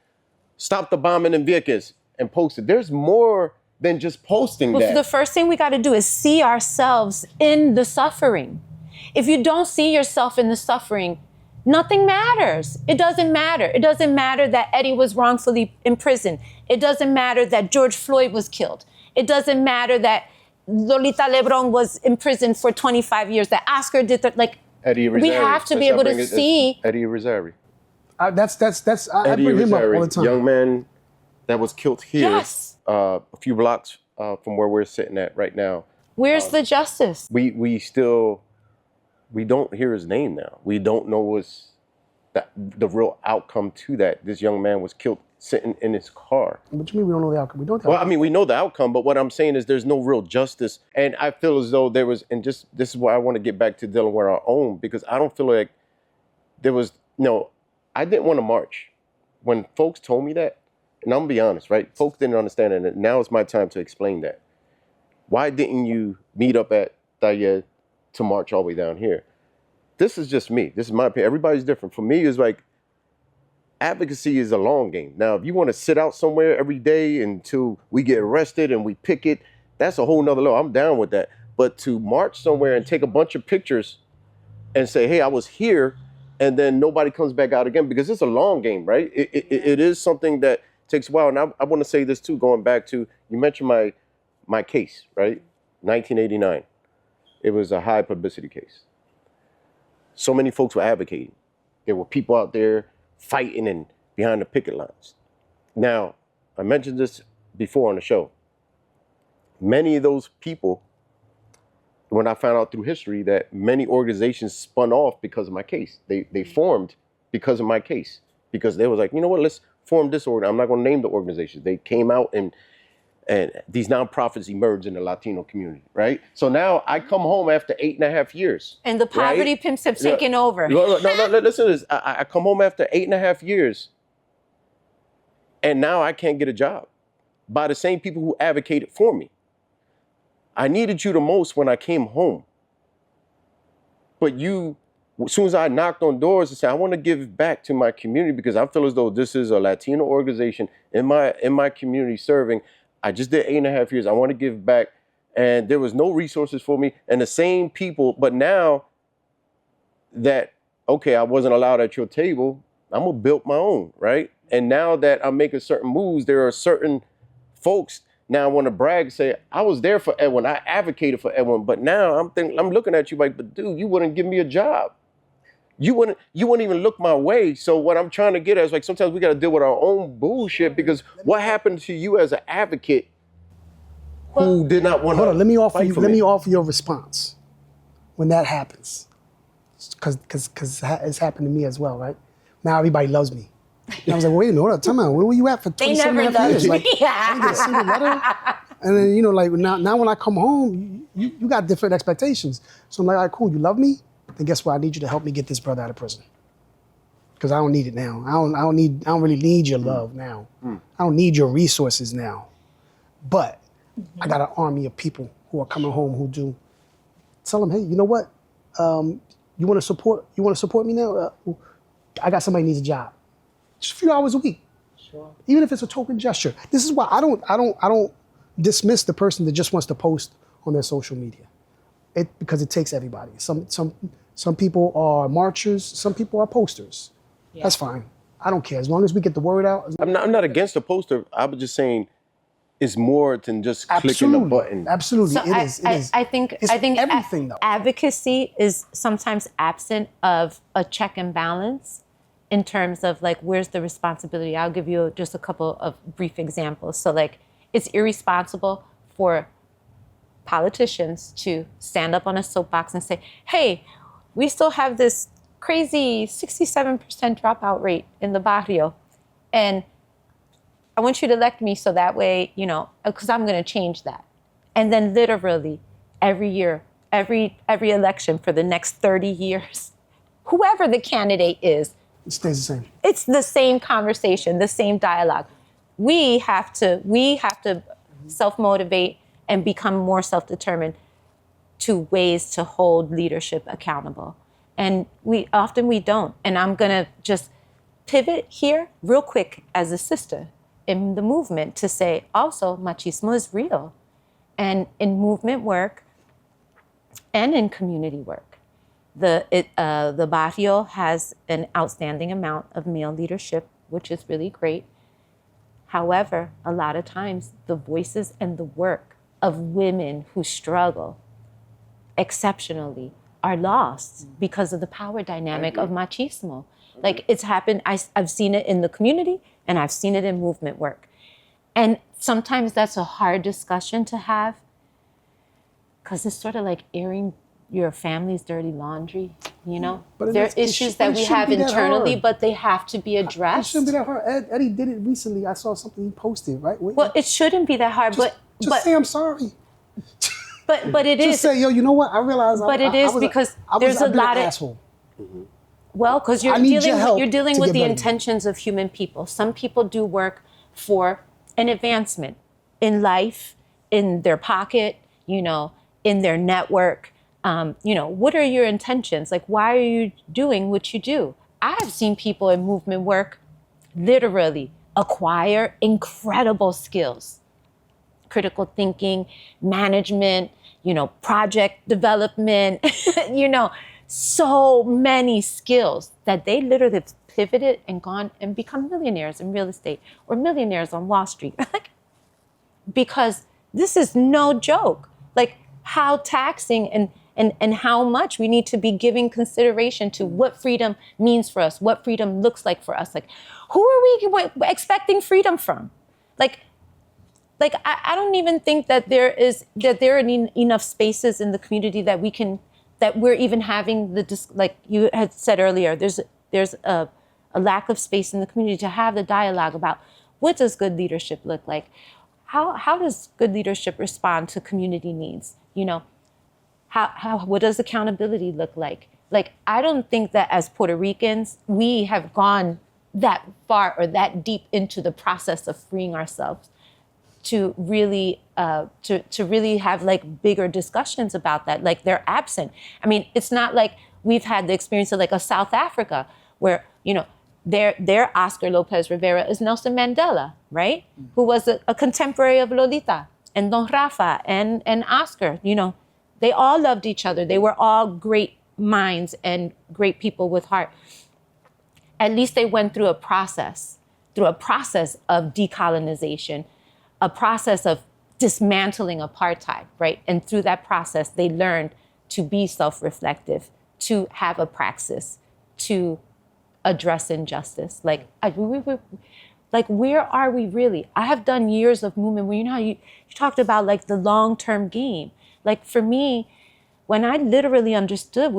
stop the bombing in Vieques and post it. There's more than just posting that. The first thing we got to do is see ourselves in the suffering. If you don't see yourself in the suffering, nothing matters. It doesn't matter. It doesn't matter that Eddie was wrongfully imprisoned. It doesn't matter that George Floyd was killed. It doesn't matter that Lolita Lebron was imprisoned for 25 years, that Oscar did that. Like, Eddie Rosari. We have to be able to see. Eddie Rosari. I bring him up all the time. Young man that was killed here, Yes. A few blocks from where we're sitting at right now. Where's the justice? We don't hear his name now. We don't know what's the real outcome to that. This young man was killed sitting in his car. What do you mean we don't know the outcome? We don't. Well, I mean, we know the outcome, but what I'm saying is there's no real justice. And I feel as though there was, and just this is why I want to get back to dealing with our own, because I don't feel like there was, I didn't want to march. When folks told me that, and I'm gonna be honest, right? Folks didn't understand it, and now it's my time to explain that. Why didn't you meet up at Tayed to march all the way down here? This is just me. This is my opinion. Everybody's different. For me, it's like, advocacy is a long game. Now, if you want to sit out somewhere every day until we get arrested and we picket, that's a whole nother level. I'm down with that. But to march somewhere and take a bunch of pictures and say, hey, I was here, and then nobody comes back out again, because it's a long game, right? It is something that takes a while. And I want to say this too, going back to, you mentioned my case, right? 1989. It was a high publicity case. So many folks were advocating. There were people out there fighting and behind the picket lines. Now, I mentioned this before on the show. Many of those people, when I found out through history that many organizations spun off because of my case. They formed because of my case. Because they was like, you know what, let's form this organ. I'm not going to name the organization. They came out and these nonprofits emerged in the Latino community, right? So now I come home after 8.5 years. And the poverty pimps have taken over. No, listen to this. I come home after 8.5 years, and now I can't get a job by the same people who advocated for me. I needed you the most when I came home. But you, as soon as I knocked on doors and said, I want to give back to my community because I feel as though this is a Latino organization in my community serving. I just did 8.5 years. I want to give back. And there was no resources for me. And the same people, but now that, okay, I wasn't allowed at your table, I'm going to build my own, right? And now that I'm making certain moves, there are certain folks now want to brag and say, I was there for Edwin. I advocated for Edwin. But now I'm looking at you like, but dude, you wouldn't give me a job. You wouldn't even look my way. So what I'm trying to get at is like, sometimes we got to deal with our own bullshit, because what happened to you as an advocate who did not want to Hold on, let me offer you a response when that happens. Because it's happened to me as well, right? Now everybody loves me. And I was like, wait a minute, hold on, time out. Where were you at for 27 and a half years? Like, I didn't get a single letter. And then, like now when I come home, you got different expectations. So I'm like, all right, cool, you love me? Then guess what? I need you to help me get this brother out of prison. Because I don't need it now. I don't really need your love now. I don't need your resources now. But I got an army of people who are coming home who do. Tell them, hey, you know what? You want to support me now? I got somebody who needs a job. Just a few hours a week. Sure. Even if it's a token gesture. This is why I don't dismiss the person that just wants to post on their social media. Because it takes everybody. Some people are marchers, some people are posters. Yeah. That's fine. I don't care. As long as we get the word out. I'm not against a poster. I was just saying it's more than just clicking a button. Absolutely. So it is. I think everything though. Advocacy is sometimes absent of a check and balance in terms of like, where's the responsibility? I'll give you just a couple of brief examples. So like, it's irresponsible for politicians to stand up on a soapbox and say, hey, we still have this crazy 67% dropout rate in the barrio. And I want you to elect me so that way, you know, because I'm going to change that. And then literally every year, every election for the next 30 years, whoever the candidate is, it stays the same. It's the same conversation, the same dialogue. We have to self-motivate and become more self-determined to ways to hold leadership accountable. And we don't. And I'm gonna just pivot here real quick as a sister in the movement to say also machismo is real. And in movement work and in community work, the barrio has an outstanding amount of male leadership, which is really great. However, a lot of times the voices and the work of women who struggle exceptionally are lost because of the power dynamic of machismo. Like it's happened, I've seen it in the community and I've seen it in movement work. And sometimes that's a hard discussion to have because it's sort of like airing your family's dirty laundry, you know? But there are issues that we have internally, but they have to be addressed. It shouldn't be that hard. Eddie did it recently. I saw something he posted, right? Well, it shouldn't be that hard, but say I'm sorry. But it is. Just say, yo, you know what? I realize. But it is because there's a lot of. Asshole. Well, because you're dealing with the intentions of human people. Some people do work for an advancement in life, in their pocket, you know, in their network. You know, what are your intentions? Like, why are you doing what you do? I've seen people in movement work literally acquire incredible skills, critical thinking, management, you know, project development, you know, so many skills that they literally have pivoted and gone and become millionaires in real estate or millionaires on Wall Street. Like, because this is no joke. Like how taxing and how much we need to be giving consideration to what freedom means for us, what freedom looks like for us. Like, who are we expecting freedom from? Like I don't even think that there are enough spaces in the community that we're even having like you had said earlier, there's a lack of space in the community to have the dialogue about what does good leadership look like? How does good leadership respond to community needs? You know, what does accountability look like? Like, I don't think that as Puerto Ricans, we have gone that far or that deep into the process of freeing ourselves to really to really have like bigger discussions about that. Like, they're absent. I mean, it's not like we've had the experience of like a South Africa where, you know, their Oscar Lopez Rivera is Nelson Mandela, right? Who was a contemporary of Lolita and Don Rafa and Oscar. You know, they all loved each other. They were all great minds and great people with heart. At least they went through a process of decolonization, a process of dismantling apartheid, right? And through that process, they learned to be self-reflective, to have a praxis, to address injustice. Like, where are we really? I have done years of movement where, you know how you talked about like the long-term game. Like, for me, when I literally understood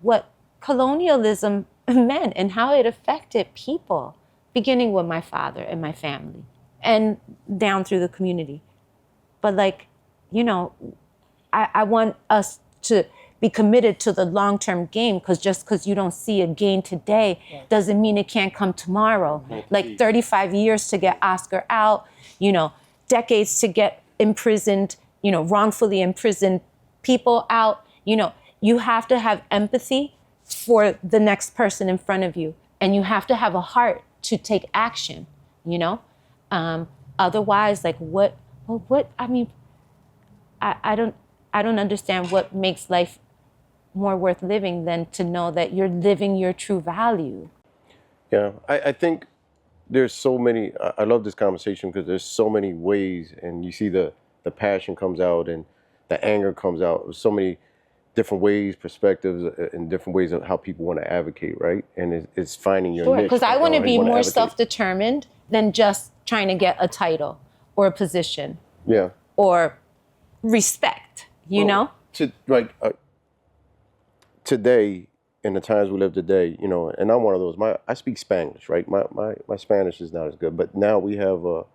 what colonialism meant and how it affected people, beginning with my father and my family and down through the community. But like, you know, I want us to be committed to the long-term game, because just because you don't see a gain today doesn't mean it can't come tomorrow. Like 35 years to get Oscar out, you know, decades to get imprisoned, you know, wrongfully imprisoned people out. You know, you have to have empathy for the next person in front of you, and you have to have a heart to take action, you know? Otherwise, like, what well, what, I mean, I don't understand what makes life more worth living than to know that you're living your true value. Yeah, I think there's so many, I love this conversation because there's so many ways, and you see the passion comes out and the anger comes out. There's so many different ways, perspectives, and different ways of how people want to advocate, right? And it's finding your niche. Because I want to be more advocate. self-determined than just trying to get a title or a position. Yeah. Or respect, you know? Today, in the times we live today, you know, and I'm one of those, I speak Spanish, right? My Spanish is not as good, but now we have a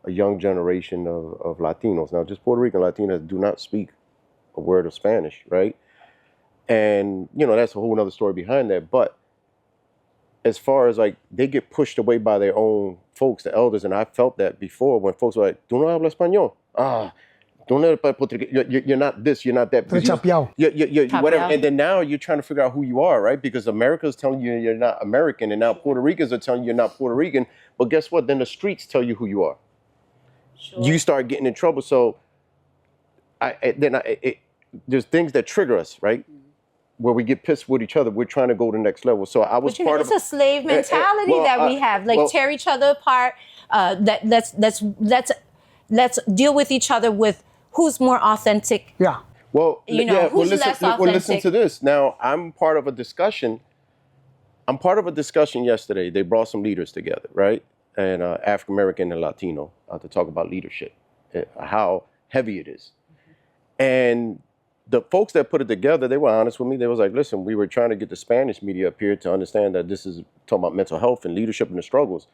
young generation of Latinos. Now, just Puerto Rican Latinos do not speak a word of Spanish, right? And, you know, that's a whole nother story behind that. But as far as like, they get pushed away by their own folks, the elders, and I felt that before when folks were like, "Tú no hablas español." You're not this, you're not that. You're whatever. And then now you're trying to figure out who you are, right? Because America's telling you you're not American, and now Puerto Ricans are telling you you're not Puerto Rican. But guess what? Then the streets tell you who you are. Sure. You start getting in trouble. So there's things that trigger us, right? Where we get pissed with each other. We're trying to go to the next level. So I was part of. It's a slave mentality that we have. Like, tear each other apart. Let's deal with each other with who's more authentic. Yeah. Well, you know, who's less authentic. Well, listen to this. Now, I'm part of a discussion yesterday. They brought some leaders together, right? And African American and Latino to talk about leadership, how heavy it is. And the folks that put it together, they were honest with me. They was like, listen, we were trying to get the Spanish media up here to understand that this is talking about mental health and leadership and the struggles.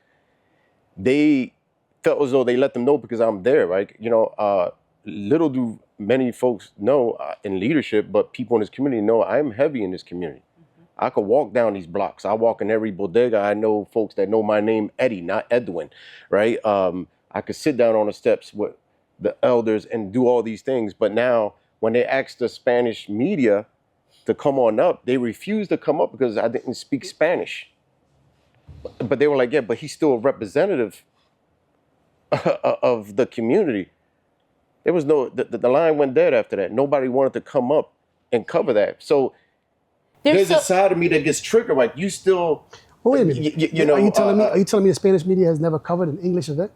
They felt as though they let them know because I'm there, right? You know, little do many folks know in leadership, but people in this community know I'm heavy in this community. Mm-hmm. I could walk down these blocks. I walk in every bodega. I know folks that know my name, Eddie, not Edwin, right? I could sit down on the steps with the elders and do all these things. But now when they ask the Spanish media to come on up, they refuse to come up because I didn't speak Spanish. But they were like, yeah, but he's still a representative of the community. There was the line went dead after that. Nobody wanted to come up and cover that. So there's a side of me that gets triggered. Like, you still. Well, wait a minute. You know, are you telling me the Spanish media has never covered an English event?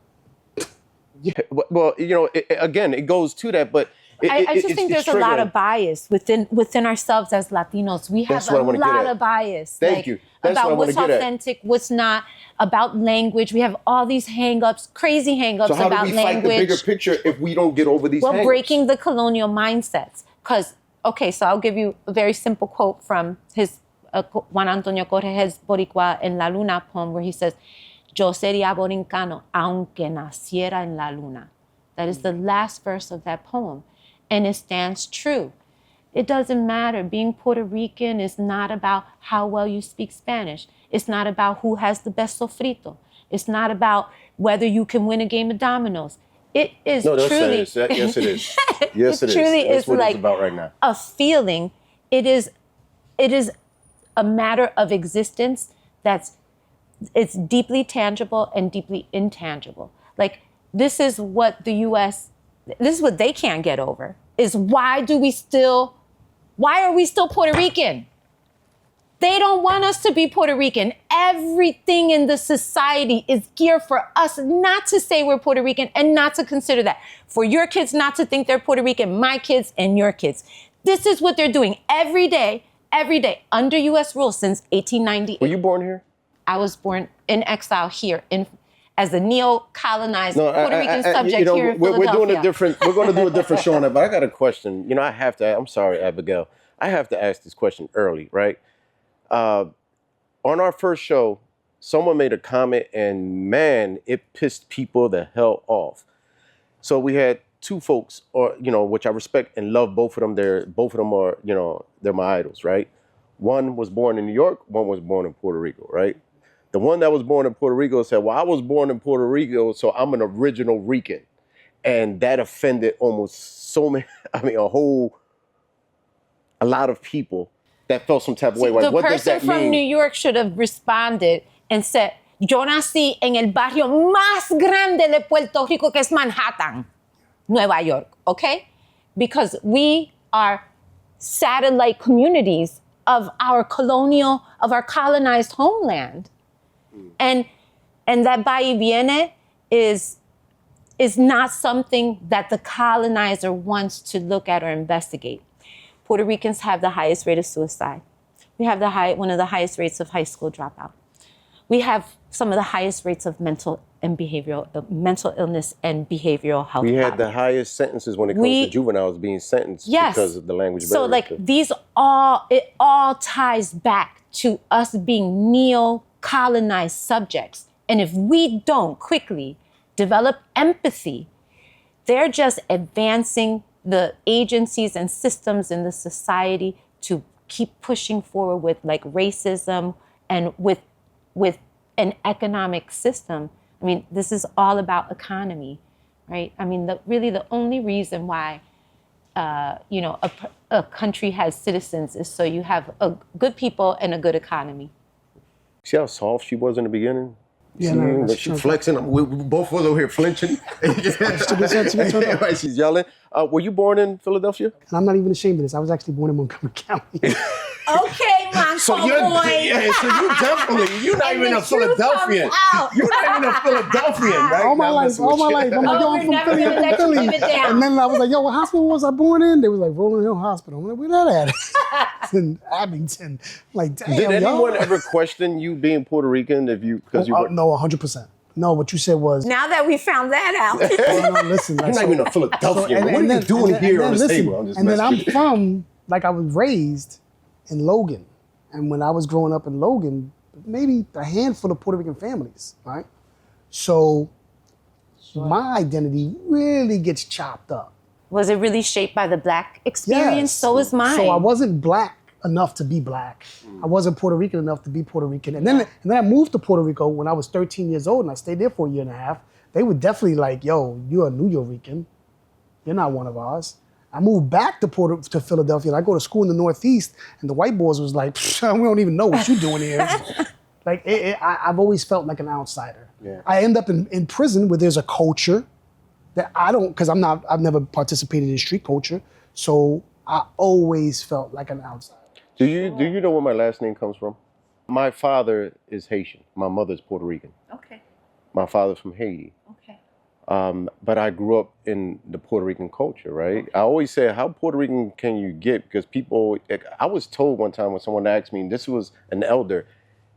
Yeah. Well, you know, it goes to that, but. I just think there's a lot of bias within ourselves as Latinos. We have a lot of bias. Thank you. That's about what what's authentic, what's not, about language. We have all these hang-ups, crazy hang-ups about language. So how do we fight the bigger picture if we don't get over these hang-ups? Well, breaking the colonial mindsets. Because, okay, so I'll give you a very simple quote from his Juan Antonio Corretjer's Boricua en la Luna poem, where he says, "Yo sería borincano aunque naciera en la luna." That is the last verse of that poem. And it stands true. It doesn't matter. Being Puerto Rican is not about how well you speak Spanish. It's not about who has the best sofrito. It's not about whether you can win a game of dominoes. It is truly. Yes, it is. Yes, it is. Truly That's is what like it's about right now. A feeling. It is a matter of existence it's deeply tangible and deeply intangible. Like, this is what they can't get over, is why are we still Puerto Rican? They don't want us to be Puerto Rican. Everything in the society is geared for us not to say we're Puerto Rican and not to consider that. For your kids not to think they're Puerto Rican, my kids and your kids. This is what they're doing every day, under U.S. rule since 1898. Were you born here? I was born in exile here as a neo-colonized Puerto Rican subject here in Philadelphia. We're going to do a different show on that, but I got a question. You know, I'm sorry, Abigail. I have to ask this question early, right? On our first show, someone made a comment, and man, it pissed people the hell off. So we had two folks, which I respect and love both of them. Both of them are, they're my idols, right? One was born in New York, one was born in Puerto Rico, right? The one that was born in Puerto Rico said, well, I was born in Puerto Rico, so I'm an original Rican. And that offended almost a lot of people that felt some type of way. Like, the person from New York should have responded and said, yo nací en el barrio más grande de Puerto Rico, que es Manhattan. Nueva York, okay? Because we are satellite communities of our colonized homeland. And that va y viene is not something that the colonizer wants to look at or investigate. Puerto Ricans have the highest rate of suicide. We have one of the highest rates of high school dropout. We have some of the highest rates of mental illness and behavioral health. We had problems. the highest sentences when it comes to juveniles being sentenced because of the language barrier. So like it all ties back to us being neo-colonized subjects. And if we don't quickly develop empathy, they're just advancing the agencies and systems in the society to keep pushing forward with like racism and with an economic system. I mean, this is all about economy, right? I mean, really the only reason why, a country has citizens is so you have good people and a good economy. See how soft she was in the beginning? Yeah, no, that's she true. flexing. We both was over here flinching. She's yelling. Were you born in Philadelphia? And I'm not even ashamed of this. I was actually born in Montgomery County. Okay, Monco So you definitely, you're not even a Philadelphian. You're not even a Philadelphian, right? all my life. I'm like, yo, I'm from Philly. I'm from Philly. And then I was like, yo, what hospital was I born in? They was like, Rolling Hill Hospital. I'm like, where that at? It's in Abington. Like, damn, Did anyone yo. ever question you being Puerto Rican because you were? No, 100%. No, what you said was. Now that we found that out. No, listen. You're not even a Philadelphian. What are you doing here on this table? I'm just and then messing I'm with you. from, like I was raised in Logan. And when I was growing up in Logan, maybe a handful of Puerto Rican families, right? So my identity really gets chopped up. Was it really shaped by the Black experience? Yes. So is mine. So I wasn't Black enough to be Black. I wasn't Puerto Rican enough to be Puerto Rican. And then I moved to Puerto Rico when I was 13 years old, and I stayed there for a year and a half. They were definitely like, yo, you're a New Yorican. You're not one of ours. I moved back to Philadelphia, and I go to school in the Northeast, and the white boys was like, we don't even know what you're doing here. Like, I've always felt like an outsider. Yeah. I end up in prison where there's a culture that I don't, because I've never participated in street culture, so I always felt like an outsider. Do you know where my last name comes from? My father is Haitian. My mother's Puerto Rican. Okay. My father's from Haiti. Okay. But I grew up in the Puerto Rican culture, right? I always say, how Puerto Rican can you get? Because I was told one time when someone asked me, and this was an elder,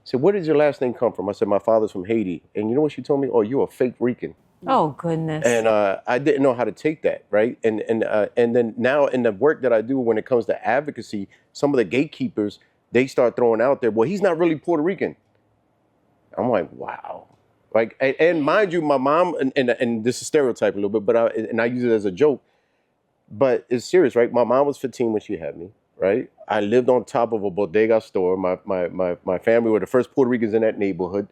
said, where does your last name come from? I said, my father's from Haiti. And you know what she told me? Oh, you're a fake Rican. Oh, goodness. And I didn't know how to take that, right? And then now in the work that I do when it comes to advocacy, some of the gatekeepers, they start throwing out there, well, he's not really Puerto Rican. I'm like, wow. Like, and mind you, my mom, and this is stereotype a little bit, but I use it as a joke, but it's serious, right? My mom was 15 when she had me, right? I lived on top of a bodega store. My family were the first Puerto Ricans in that neighborhood.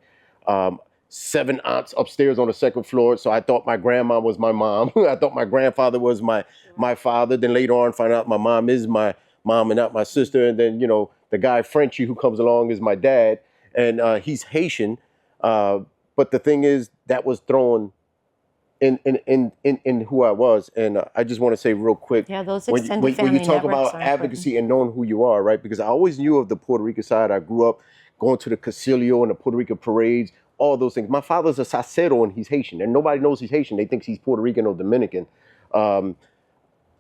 7 aunts upstairs on the second floor. So I thought my grandma was my mom. I thought my grandfather was my father. Then later on, find out my mom is my mom and not my sister. And then, the guy Frenchie who comes along is my dad, and he's Haitian. But the thing is, that was thrown in who I was. And I just want to say real quick, Yeah, those when extended family you talk networks about are advocacy and knowing who you are, right? Because I always knew of the Puerto Rican side. I grew up going to the Casilio and the Puerto Rican parades, all those things. My father's a sacero and he's Haitian, and nobody knows he's Haitian. They think he's Puerto Rican or Dominican. And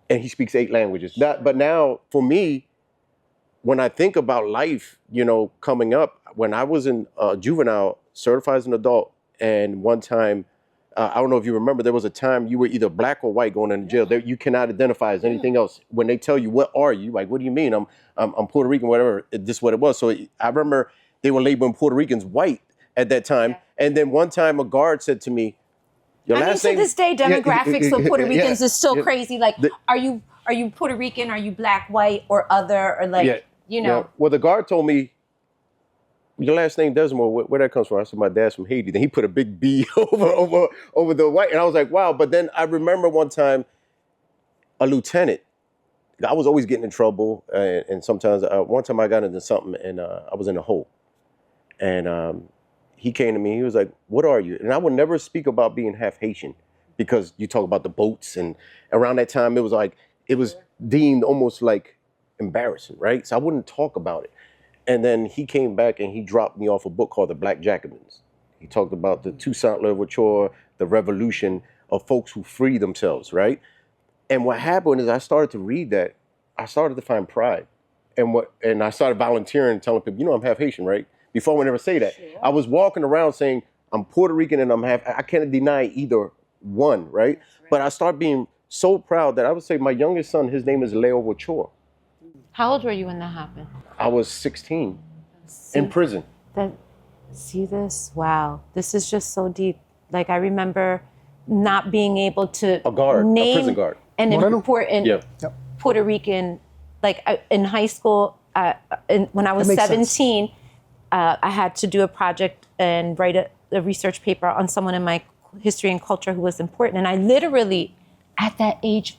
he speaks 8 languages. But now, for me, when I think about life, coming up, when I was in juvenile, certified as an adult, and one time, I don't know if you remember, there was a time you were either black or white going into jail. You cannot identify as anything else. When they tell you, what are you? Like, what do you mean? I'm Puerto Rican, whatever. This is what it was. So I remember they were labeling Puerto Ricans white at that time. Yeah. And then one time a guard said to me, your last name... to this day, demographics for Puerto Ricans is still crazy. Like, are you Puerto Rican? Are you black, white, or other? Or like, Yeah. Well, the guard told me, your last name Desmond, where that comes from? I said, my dad's from Haiti. Then he put a big B over the white. And I was like, wow. But then I remember one time, a lieutenant, I was always getting in trouble. And sometimes, one time I got into something and I was in a hole. And he came to me, he was like, what are you? And I would never speak about being half Haitian because you talk about the boats, and around that time it was deemed almost like embarrassing, right? So I wouldn't talk about it. And then he came back and he dropped me off a book called The Black Jacobins. He talked about the Toussaint Louverture, the revolution of folks who free themselves, right? And what happened is I started to read that, I started to find pride. And I started volunteering, telling people, I'm half Haitian, right? Before I would ever say that. Sure. I was walking around saying, I'm Puerto Rican and I'm half, I can't deny either one, right? But I started being so proud that I would say my youngest son, his name is Leo Ochoa. How old were you when that happened? I was 16 in prison. See this? Wow. This is just so deep. Like, I remember not being able to a prison guard. An important Yep. Puerto Rican, like in high school, when I was 17, I had to do a project and write a research paper on someone in my history and culture who was important. And I literally, at that age,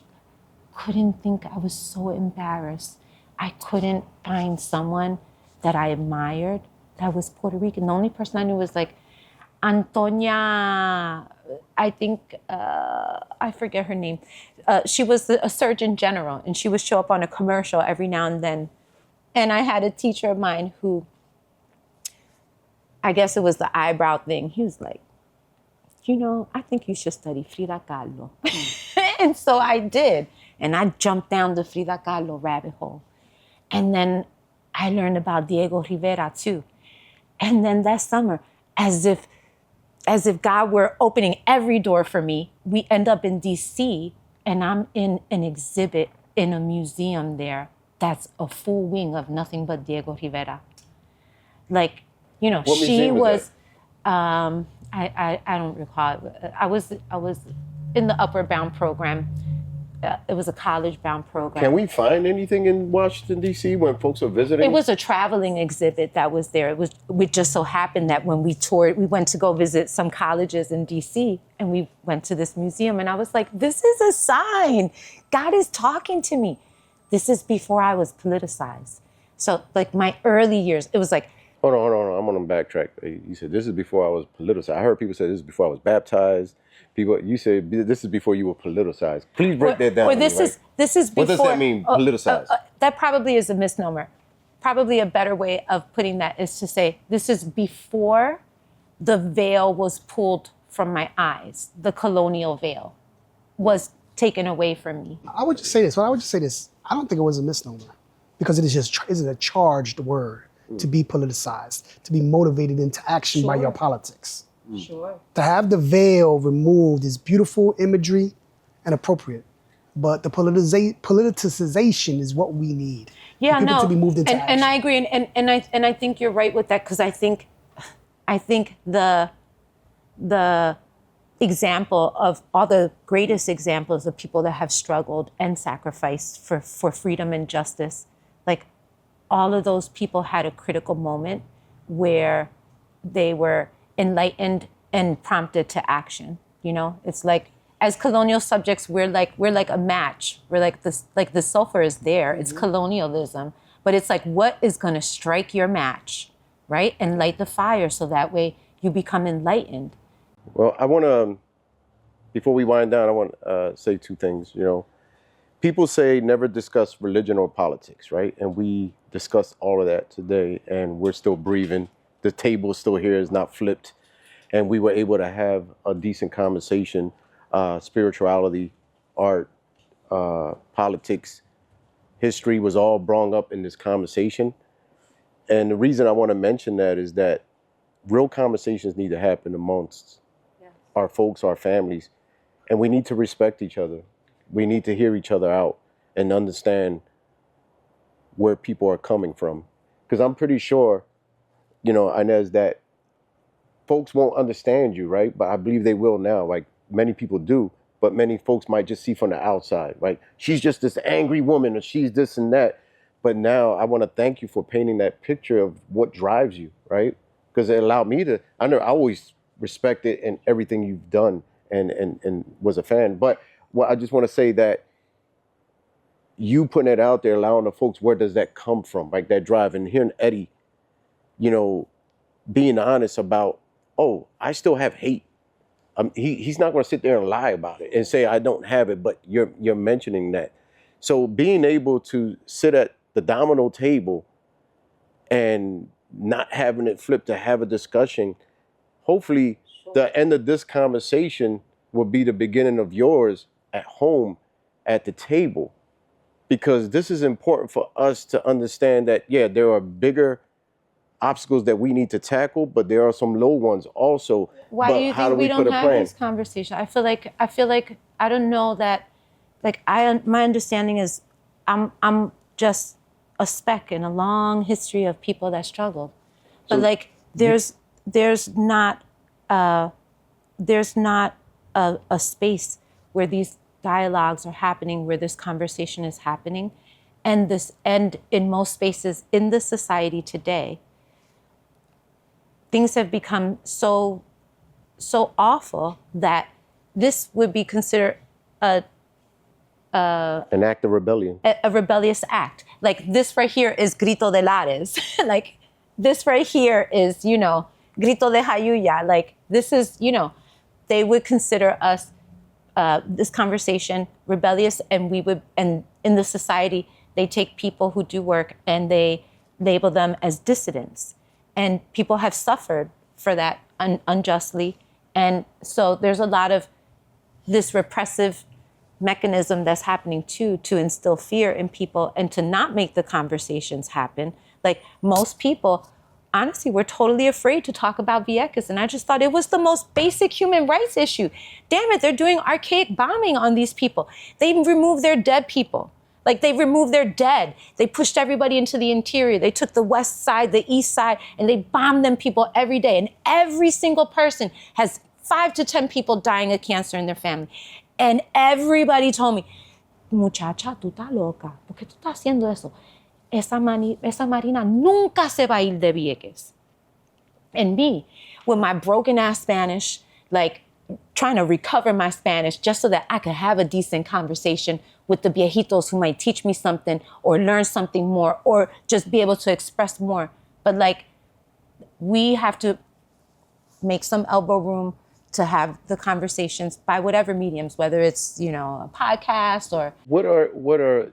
couldn't think, I was so embarrassed. I couldn't find someone that I admired that was Puerto Rican. The only person I knew was like Antonia, I think, I forget her name. She was a surgeon general, and she would show up on a commercial every now and then. And I had a teacher of mine who, I guess it was the eyebrow thing. He was like, I think you should study Frida Kahlo. And so I did. And I jumped down the Frida Kahlo rabbit hole. And then I learned about Diego Rivera too. And then that summer, as if God were opening every door for me, we end up in DC, and I'm in an exhibit in a museum there that's a full wing of nothing but Diego Rivera. Like, she was, I don't recall. I was in the Upward Bound program. It was a college-bound program. Can we find anything in Washington, D.C. when folks are visiting? It was a traveling exhibit that was there. It just so happened that when we toured, we went to go visit some colleges in D.C., and we went to this museum, and I was like, this is a sign. God is talking to me. This is before I was politicized. So, like, my early years, it was like... Hold on. I'm going to backtrack. You said this is before I was politicized. I heard people say this is before I was baptized. You said this is before you were politicized. Please break that down. This is before. What does that mean, politicized? That probably is a misnomer. Probably a better way of putting that is to say this is before the veil was pulled from my eyes. The colonial veil was taken away from me. I would just say this. I don't think it was a misnomer, because it is a charged word to be politicized, to be motivated into action by your politics. Sure. To have the veil removed is beautiful imagery and appropriate, but the politicization is what we need. Yeah, people to be moved into action. And I agree, and I think you're right with that, because I think the example of all the greatest examples of people that have struggled and sacrificed for freedom and justice, like all of those people had a critical moment where they were enlightened and prompted to action. It's like, as colonial subjects, we're like a match. We're like this, like the sulfur is there. It's colonialism, but it's like, what is going to strike your match, right? And light the fire, so that way you become enlightened. Well, I want to, before we wind down, I want to say two things. People say never discuss religion or politics, right? And we discussed all of that today, and we're still breathing. The table is still here, it's not flipped. And we were able to have a decent conversation, spirituality, art, politics, history was all brought up in this conversation. And the reason I want to mention that is that real conversations need to happen amongst our folks, our families, and we need to respect each other. We need to hear each other out and understand where people are coming from. Because I'm pretty sure, Inez, that folks won't understand you, right? But I believe they will now. Like, many people do, but many folks might just see from the outside, right? She's just this angry woman, or she's this and that. But now I want to thank you for painting that picture of what drives you, right? Because it allowed me to, I always respected and everything you've done and was a fan. But I just want to say that you putting it out there, allowing the folks, where does that come from? Like that drive, and hearing Eddie, being honest about, I still have hate. He's not going to sit there and lie about it and say I don't have it, but you're mentioning that. So being able to sit at the domino table and not having it flip to have a discussion, hopefully the end of this conversation will be the beginning of yours at home at the table, because this is important for us to understand that, yeah, there are bigger obstacles that we need to tackle, but there are some low ones also. Why But do you how think we put don't a have plan? this conversation? I feel like I don't know that, like my understanding is I'm just a speck in a long history of people that struggled. But So like there's not a space where these dialogues are happening, where this conversation is happening. And in most spaces in the society today, things have become so awful that this would be considered an act of rebellion. a rebellious act. Like this right here is grito de lares. Like this right here is, grito de jayuya. Like this is, they would consider us, this conversation rebellious, and in the society, they take people who do work and they label them as dissidents. And people have suffered for that unjustly. And so there's a lot of this repressive mechanism that's happening too, to instill fear in people and to not make the conversations happen. Like most people, honestly, we're totally afraid to talk about Vieques. And I just thought it was the most basic human rights issue. Damn it, they're doing archaic bombing on these people. They removed their dead people. Like they removed their dead. They pushed everybody into the interior. They took the west side, the east side, and they bombed them people every day. And every single person has 5 to 10 people dying of cancer in their family. And everybody told me, muchacha, tú estás loca. ¿Por qué tú estás haciendo eso? Esa marina nunca se va a ir de Vieques. And me, with my broken ass Spanish, like trying to recover my Spanish just so that I could have a decent conversation with the viejitos who might teach me something or learn something more or just be able to express more. But like, we have to make some elbow room to have the conversations by whatever mediums, whether it's, a podcast or... What are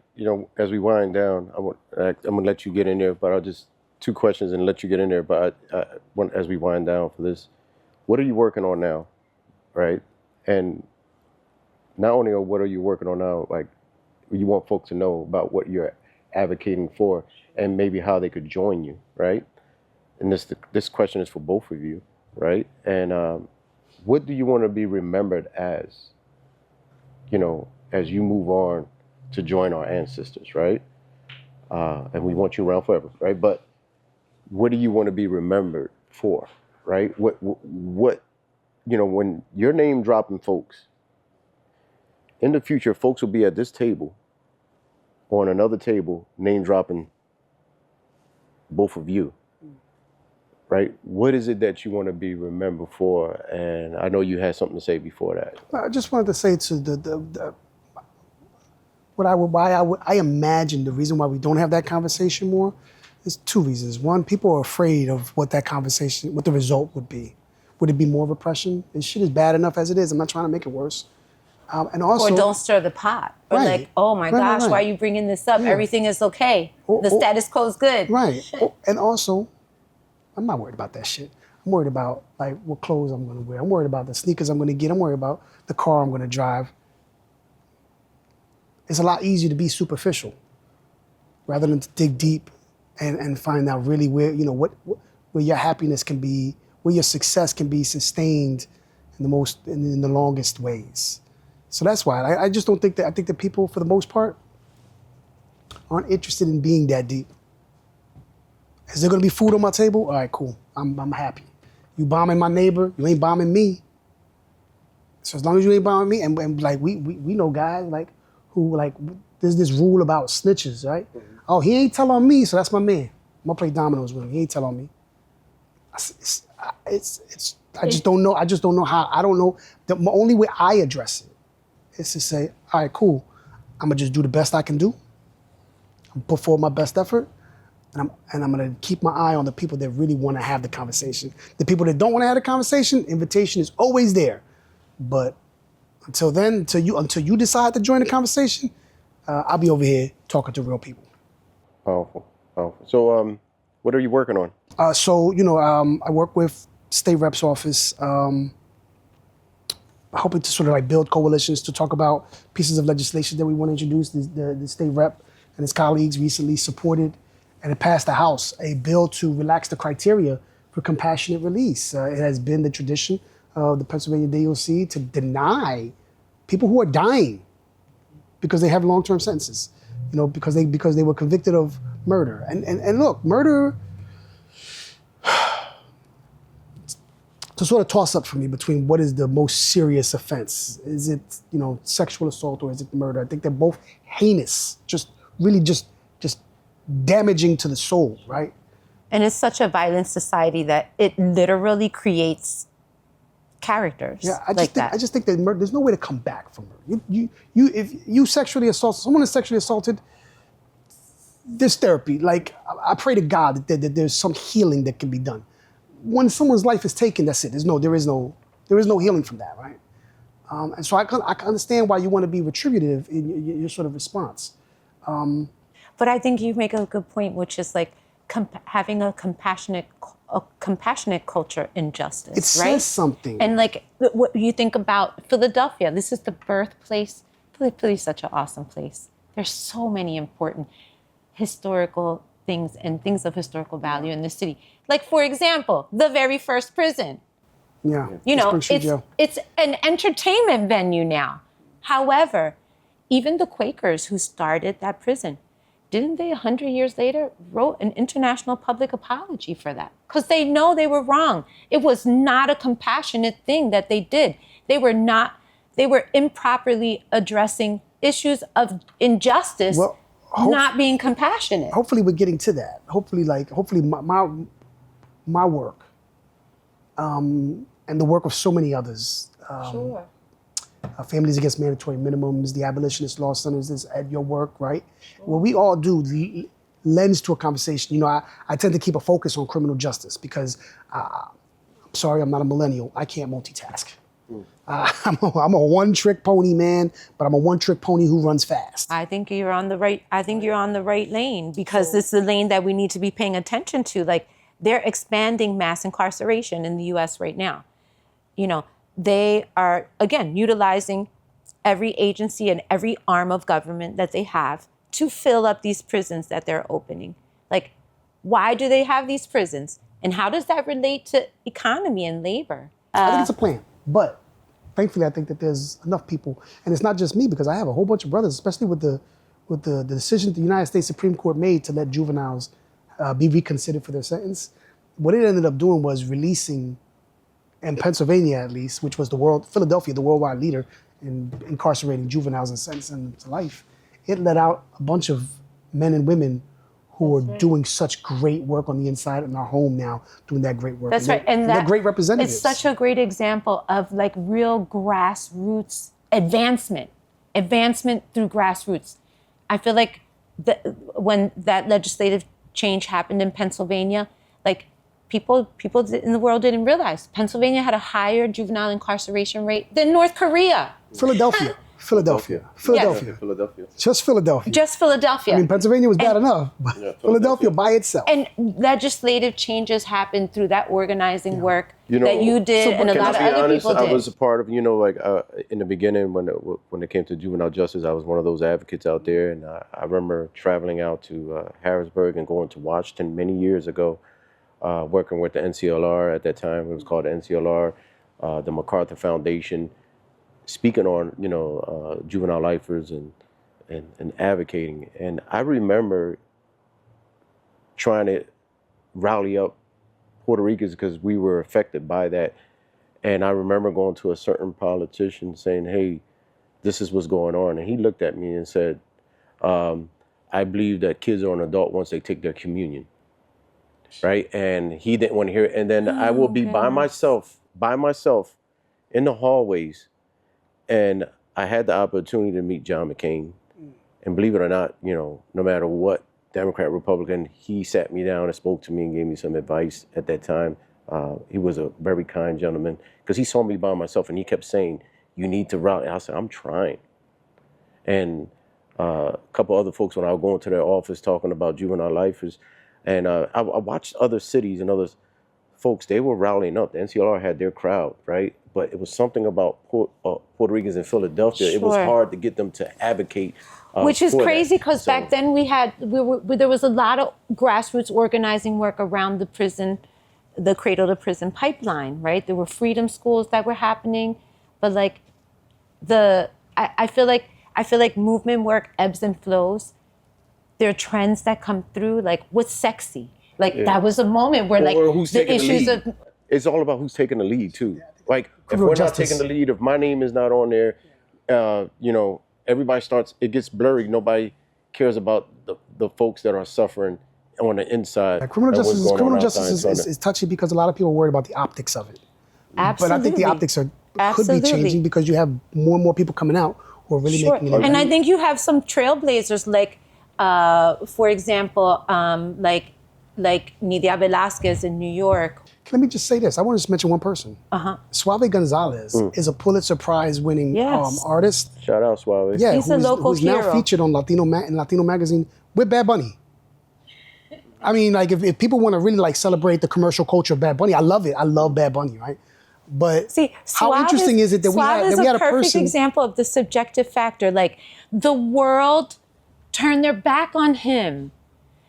as we wind down, I'm gonna let you get in there, but I'll just 2 questions and let you get in there. But as we wind down for this, what are you working on now, right? And not only what are you working on now, like you want folks to know about what you're advocating for and maybe how they could join you, right? And this question is for both of you, right? And what do you want to be remembered as, as you move on to join our ancestors, right? And we want you around forever, right? But what do you want to be remembered for, right? What when your name dropping folks, in the future, folks will be at this table or on another table, name dropping both of you, right? What is it that you want to be remembered for? And I know you had something to say before that. I just wanted to say to I imagine the reason why we don't have that conversation more is 2 reasons. One, people are afraid of what the result would be. Would it be more repression? And shit is bad enough as it is. I'm not trying to make it worse. And also, or don't stir the pot. Or right, like, oh my gosh, right. why are you bringing this up? Yeah. Everything is okay. The status quo is good. Right. And also, I'm not worried about that shit. I'm worried about like what clothes I'm gonna wear. I'm worried about the sneakers I'm gonna get. I'm worried about the car I'm gonna drive. It's a lot easier to be superficial rather than to dig deep and find out really where, where your happiness can be, where your success can be sustained in the longest ways. So that's why I just don't think that, I think that people, for the most part, aren't interested in being that deep. Is there gonna be food on my table? All right, cool, I'm happy. You bombing my neighbor, you ain't bombing me. So as long as you ain't bombing me, and like we know guys like who like, there's this rule about snitches, right? Mm-hmm. Oh, he ain't tell on me, so that's my man. I'm gonna play dominoes with him, he ain't tell on me. I just don't know. I just don't know how. I don't know. The only way I address it is to say, all right, cool. I'm gonna just do the best I can do. I'm put forward my best effort, and I'm gonna keep my eye on the people that really want to have the conversation. The people that don't want to have the conversation, invitation is always there. But until then, until you decide to join the conversation, I'll be over here talking to real people. Powerful, powerful. So, what are you working on? I work with state rep's office, hoping to sort of like build coalitions to talk about pieces of legislation that we want to introduce. The state rep and his colleagues recently supported, and it passed the House, a bill to relax the criteria for compassionate release. It has been the tradition of the Pennsylvania DOC to deny people who are dying because they have long-term sentences, because they were convicted of murder. And look, murder, it's a sort of toss-up for me between what is the most serious offense. Is it, sexual assault, or is it murder? I think they're both heinous, just damaging to the soul, right? And it's such a violent society that it literally creates characters that. I just think that murder, there's no way to come back from murder. If you sexually assault, someone is sexually assaulted, there's therapy. Like, I pray to God that there's some healing that can be done. When someone's life is taken, that's it. There is no healing from that, right? And so I can understand why you want to be retributive in your sort of response. But I think you make a good point, which is like having a compassionate culture in justice. It right? says something. And like what you think about Philadelphia, this is the birthplace. Philly is such an awesome place. There's so many important historical things and things of historical value in the city. Like, for example, the very first prison. Yeah. It's an entertainment venue now. However, even the Quakers who started that prison, didn't they 100 years later wrote an international public apology for that? Because they know they were wrong. It was not a compassionate thing that they did. They were improperly addressing issues of injustice, not being compassionate. Hopefully we're getting to that. Hopefully my work and the work of so many others. Sure. Families Against Mandatory Minimums, the Abolitionist Law Centers is at your work, right? What we all do lends to a conversation. I tend to keep a focus on criminal justice because, I'm sorry, I'm not a millennial. I can't multitask. I'm a one-trick pony, man, but I'm a one-trick pony who runs fast. I think you're on the right lane, because this is the lane that we need to be paying attention to. Like, they're expanding mass incarceration in the US right now. They are, again, utilizing every agency and every arm of government that they have to fill up these prisons that they're opening. Like, why do they have these prisons? And how does that relate to economy and labor? I think it's a plan, but thankfully I think that there's enough people, and it's not just me, because I have a whole bunch of brothers, especially with the decision the United States Supreme Court made to let juveniles be reconsidered for their sentence. What it ended up doing was releasing, in Pennsylvania at least, which was Philadelphia, the worldwide leader in incarcerating juveniles and sentencing them to life, it let out a bunch of men and women who are doing such great work on the inside in our home now, doing that great work. That's right. And they're great representatives. It's such a great example of like real grassroots advancement through grassroots. I feel like when that legislative change happened in Pennsylvania, like people in the world didn't realize Pennsylvania had a higher juvenile incarceration rate than North Korea. Philadelphia. Just Philadelphia. I mean, Pennsylvania was bad enough, but Philadelphia by itself. And legislative changes happened through that organizing work that you did, and a lot of other people did. I was a part of, in the beginning when it came to juvenile justice, I was one of those advocates out there, and I remember traveling out to Harrisburg and going to Washington many years ago, working with the NCLR at that time. It was called the NCLR, the MacArthur Foundation, speaking on, juvenile lifers and advocating. And I remember trying to rally up Puerto Ricans because we were affected by that. And I remember going to a certain politician saying, hey, this is what's going on. And he looked at me and said, I believe that kids are an adult once they take their communion. Right? And he didn't want to hear it. And then I will be by myself in the hallways. And I had the opportunity to meet John McCain. And believe it or not, no matter what, Democrat, Republican, he sat me down and spoke to me and gave me some advice at that time. He was a very kind gentleman because he saw me by myself, and he kept saying, you need to rally. I said, I'm trying. And a couple other folks, when I was going to their office talking about juvenile lifers, and I watched other cities and other folks, they were rallying up. The NCLR had their crowd, right? But it was something about Puerto Ricans in Philadelphia. It was hard to get them to advocate. Which is for crazy, that. because So- back then there was a lot of grassroots organizing work around the prison, the cradle to prison pipeline, right? There were freedom schools that were happening, but like I feel like movement work ebbs and flows. There are trends that come through, like what's sexy. Like that was a moment where like Or who's the taking issues the lead. of It's all about who's taking the lead too. Like if Criminal we're justice. not taking the lead, if my name is not on there, you know, everybody starts. It gets blurry. Nobody cares about the folks that are suffering on the inside. Criminal and what's justice, going on criminal outside justice and is touchy because a lot of people are worried about the optics of it. absolutely. But I think the optics could be Absolutely. changing because you have more and more people coming out who are really Sure. making an And I impact. think you have some trailblazers, like, for example, like Nidia Velázquez in New York. Let me just say this. I want to just mention one person. Suave Gonzalez is a Pulitzer Prize winning Yes. artist. Shout out Suave. Yeah, He's a local who's now hero. featured on Latino magazine with Bad Bunny. I mean, like if people want to really like celebrate the commercial culture of Bad Bunny, I love it. I love Bad Bunny, right? But See, how Suave interesting is it that Suave we had a perfect person? example of the subjective factor. Like the world turned their back on him,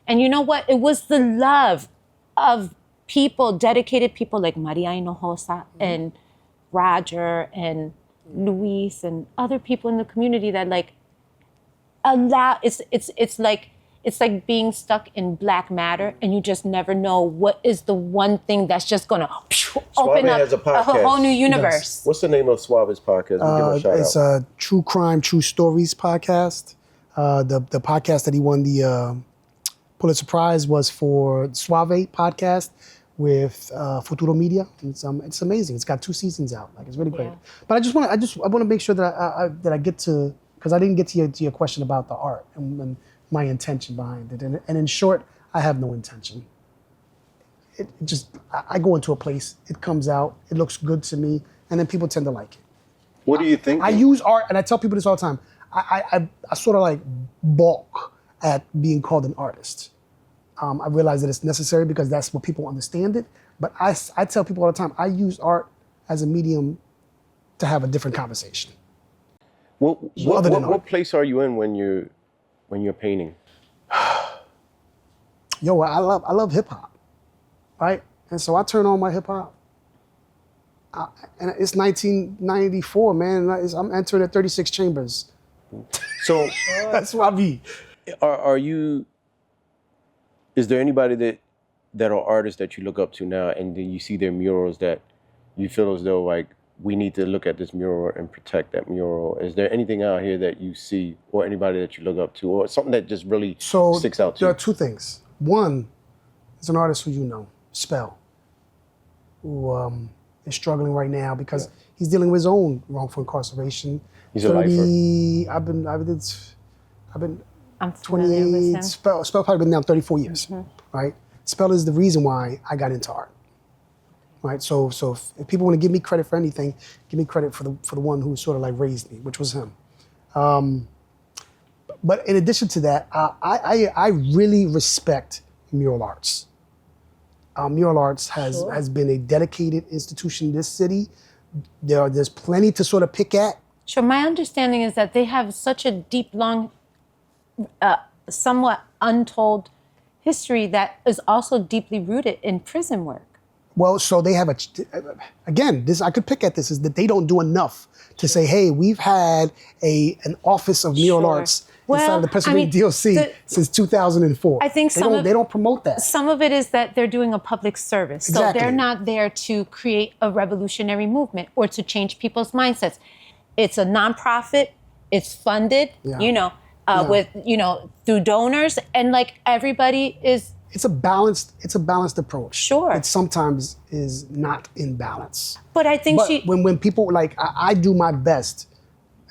and you know what? It was the love of people, dedicated people like Maria Hinojosa and Roger and Luis and other people in the community that like allow. It's like being stuck in black matter, and you just never know what is the one thing that's just gonna open up has a podcast. whole new universe. What's the name of Suave's podcast? We'll give him a shout It's out. a True Crime, True Stories podcast. The podcast that he won the Pulitzer Prize was for Suave podcast with Futuro Media. It's amazing. It's got 2 seasons out. Like it's really great. Yeah. But I want to make sure that I get to, because I didn't get to your question about the art and my intention behind it. And in short, I have no intention. It just I go into a place, it comes out, it looks good to me, and then people tend to like it. What do you think? I use art, and I tell people this all the time. I sort of like balk at being called an artist. I realize that it's necessary because that's what people understand it. But I tell people all the time, I use art as a medium to have a different conversation. What place are you in when you're painting? Yo, I love hip hop, right? And so I turn on my hip hop. And it's 1994, man. I'm entering at 36 chambers. So That's what I mean. are you? Is there anybody that are artists that you look up to now, and then you see their murals that you feel as though like we need to look at this mural and protect that mural? Is there anything out here that you see, or anybody that you look up to, or something that just really sticks out to there you? are 2 things. One is an artist who you know, Spell, who is struggling right now because he's dealing with his own wrongful incarceration. He's a lifer. I've been I'm familiar with 28. him. Spell probably been down 34 years, right? Spell is the reason why I got into art, right? So if people want to give me credit for anything, give me credit for the one who sort of like raised me, which was him. But in addition to that, I really respect mural arts. Mural arts has been a dedicated institution in this city. There's plenty to sort of pick at. Sure, my understanding is that they have such a deep, long, somewhat untold history that is also deeply rooted in prison work. Well, so they have again, I could pick at this, is that they don't do enough to say, hey, we've had an office of mural Sure. arts Well, inside of the Pennsylvania I mean, DLC since 2004. I think they don't promote that. Some of it is that they're doing a public service. Exactly. So they're not there to create a revolutionary movement or to change people's mindsets. It's a nonprofit. It's funded, Yeah. with, through donors. And like everybody is, It's a balanced approach. Sure. It sometimes is not in balance. but I think But she, when people like, I do my best,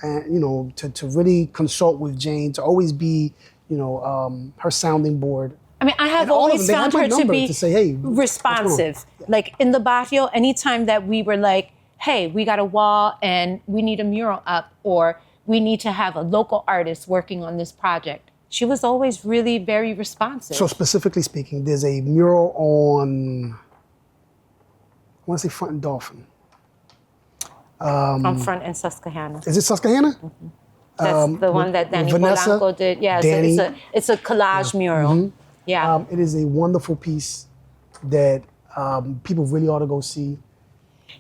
and to really consult with Jane, to always be, her sounding board. I mean, I have And all of always them, they found have my her to number be to say, hey, what's going on? responsive. Like in the barrio, anytime that we were like hey, we got a wall and we need a mural up, or we need to have a local artist working on this project. She was always really very responsive. So specifically speaking, there's a mural on, I want to say Front and Dolphin. On Front and Susquehanna. Is it Susquehanna? Mm-hmm. That's the one that Danny Vanessa, Polanco did. Yeah, Danny. it's a collage mural. Mm-hmm. Yeah. It is a wonderful piece that people really ought to go see.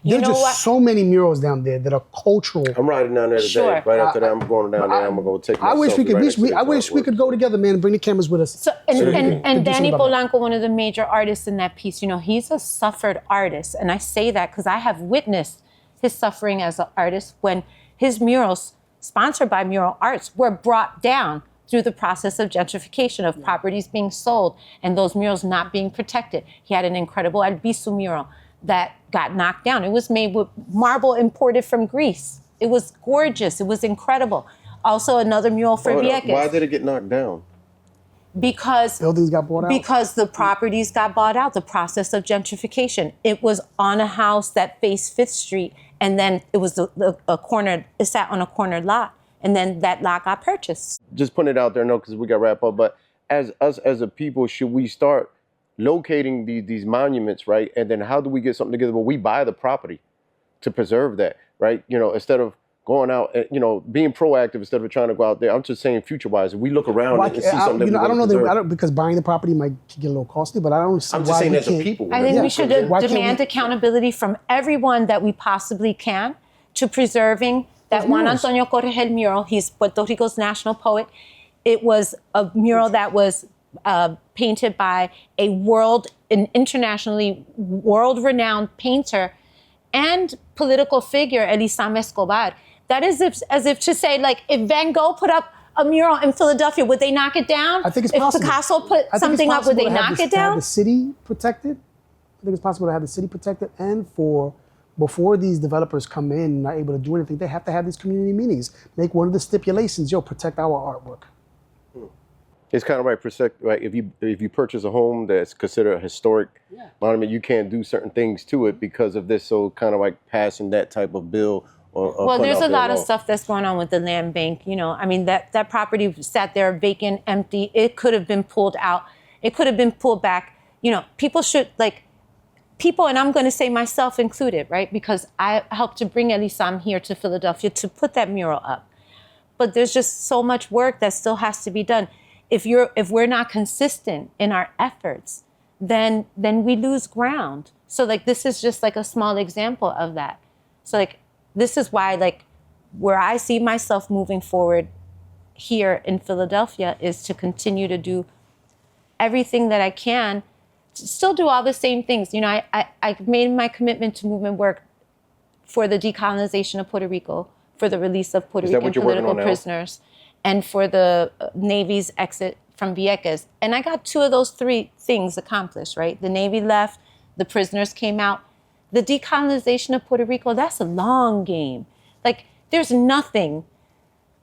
There's just so many murals down there that are cultural. I'm riding down there today. Sure. Right after that, I'm going down there. I'm gonna go take my I wish we selfie could. right next to I this wish we artwork. could go together, man, and bring the cameras with us. So and do Danny something about Polanco, one of the major artists in that piece, you know, he's a suffered artist, and I say that because I have witnessed his suffering as an artist when his murals, sponsored by Mural Arts, were brought down through the process of gentrification, of properties being sold and those murals not being protected. He had an incredible Albizu mural that got knocked down. It was made with marble imported from Greece. It was gorgeous. It was incredible. Also, another mural for Vieques. Why did it get knocked down? Because buildings got bought out? Because the properties got bought out, the process of gentrification. It was on a house that faced Fifth Street, and then it was a corner, it sat on a corner lot, and then that lot got purchased. Just putting it out there, no, because we got to wrap up, but as us as a people, should we start locating these monuments, right? And then how do we get something together where we buy the property to preserve that, right? You know, instead of going out, you know, being proactive instead of trying to go out there. I'm just saying future-wise, if we look around and see something that we I don't know preserve. because buying the property might get a little costly, but I don't see I'm why just saying we as a can't. people. I think Yeah. we should demand accountability from everyone that we possibly can to preserving that Juan Antonio Corretjer mural. He's Puerto Rico's national poet. It was a mural that was painted by an internationally world-renowned painter and political figure, Elisama Escobar. That is as if to say, like, if Van Gogh put up a mural in Philadelphia, would they knock it down? I think it's if possible. Picasso put something up, would they knock it To have down? the city protected. I think it's possible to have the city protected, and before these developers come in and are able to do anything, they have to have these community meetings. Make one of the stipulations, protect our artwork. It's kind of right. If you purchase a home that's considered a historic monument, you can't do certain things to it because of this. So kind of like passing that type of bill. Well, there's a lot of stuff that's going on with the land bank. You know, I mean, that property sat there vacant, empty. It could have been pulled out. It could have been pulled back. You know, people, and I'm going to say myself included, right? Because I helped to bring Elisam here to Philadelphia to put that mural up. But there's just so much work that still has to be done. If we're not consistent in our efforts, then we lose ground. So like this is just like a small example of that. So like this is why like where I see myself moving forward here in Philadelphia is to continue to do everything that I can to still do all the same things. You know, I made my commitment to movement work for the decolonization of Puerto Rico, for the release of Puerto Rican political prisoners, and for the Navy's exit from Vieques. And I got 2 of those 3 things accomplished, right? The Navy left, the prisoners came out. The decolonization of Puerto Rico, that's a long game. Like, there's nothing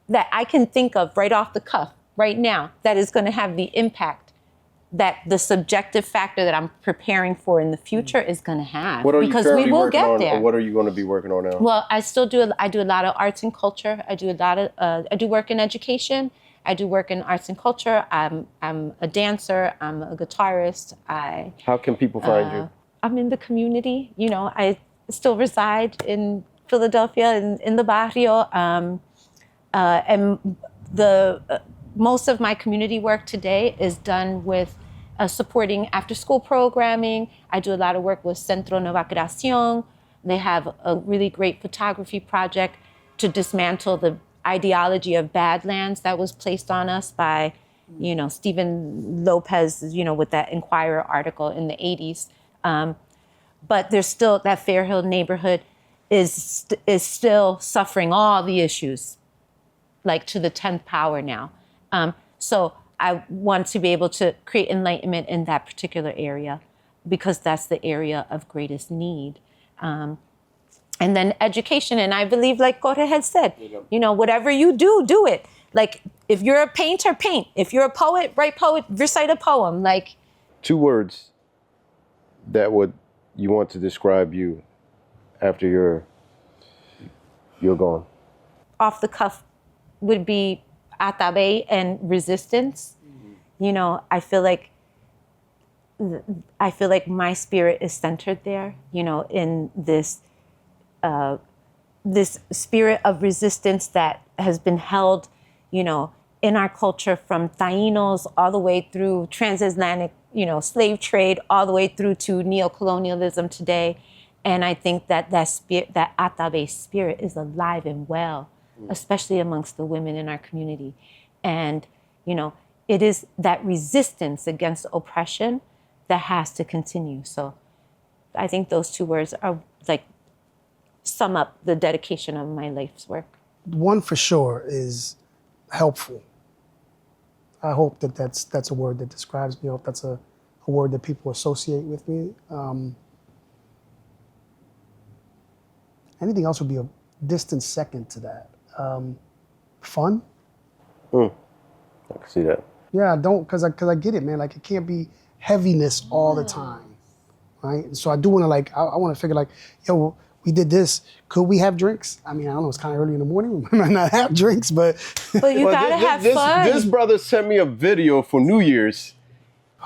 that I can think of right off the cuff right now that is going to have the impact that the subjective factor that I'm preparing for in the future is going to have. What are you currently we will working get on, there. or what are you going to be working on now? Well, I do a lot of arts and culture. I do work in education. I do work in arts and culture. I'm a dancer. I'm a guitarist. How can people find you? I'm in the community. You know, I still reside in Philadelphia, in the barrio. And most of my community work today is done with supporting after-school programming. I do a lot of work with Centro Nueva Creación. They have a really great photography project to dismantle the ideology of badlands that was placed on us by, you know, Stephen Lopez, you know, with that Inquirer article in the 80s. But there's still, that Fair Hill neighborhood is still suffering all the issues, like to the 10th power now. So I want to be able to create enlightenment in that particular area because that's the area of greatest need. And then education, and I believe, like Corretjer had said, you know, whatever you do, do it. Like, if you're a painter, paint. If you're a poet, recite a poem. Like, 2 words that you want to describe you after your you're going? Off the cuff would be atabe and resistance. You know, I feel like my spirit is centered there, you know, in this this spirit of resistance that has been held, you know, in our culture from Tainos all the way through transatlantic, you know, slave trade, all the way through to neocolonialism today. And I think that spirit, that atabe spirit, is alive and well, especially amongst the women in our community. And, you know, it is that resistance against oppression that has to continue. So I think those two words are like sum up the dedication of my life's work. One for sure is helpful. I hope that that's a word that describes me. I hope that's a word that people associate with me. Anything else would be a distant second to that. Fun? I can see that. Yeah, because I get it, man. Like, it can't be heaviness all the time, right? So I do want to I want to figure yo, we did this. Could we have drinks? I mean, I don't know. It's kind of early in the morning. We might not have drinks, but you gotta have fun. This brother sent me a video for New Year's.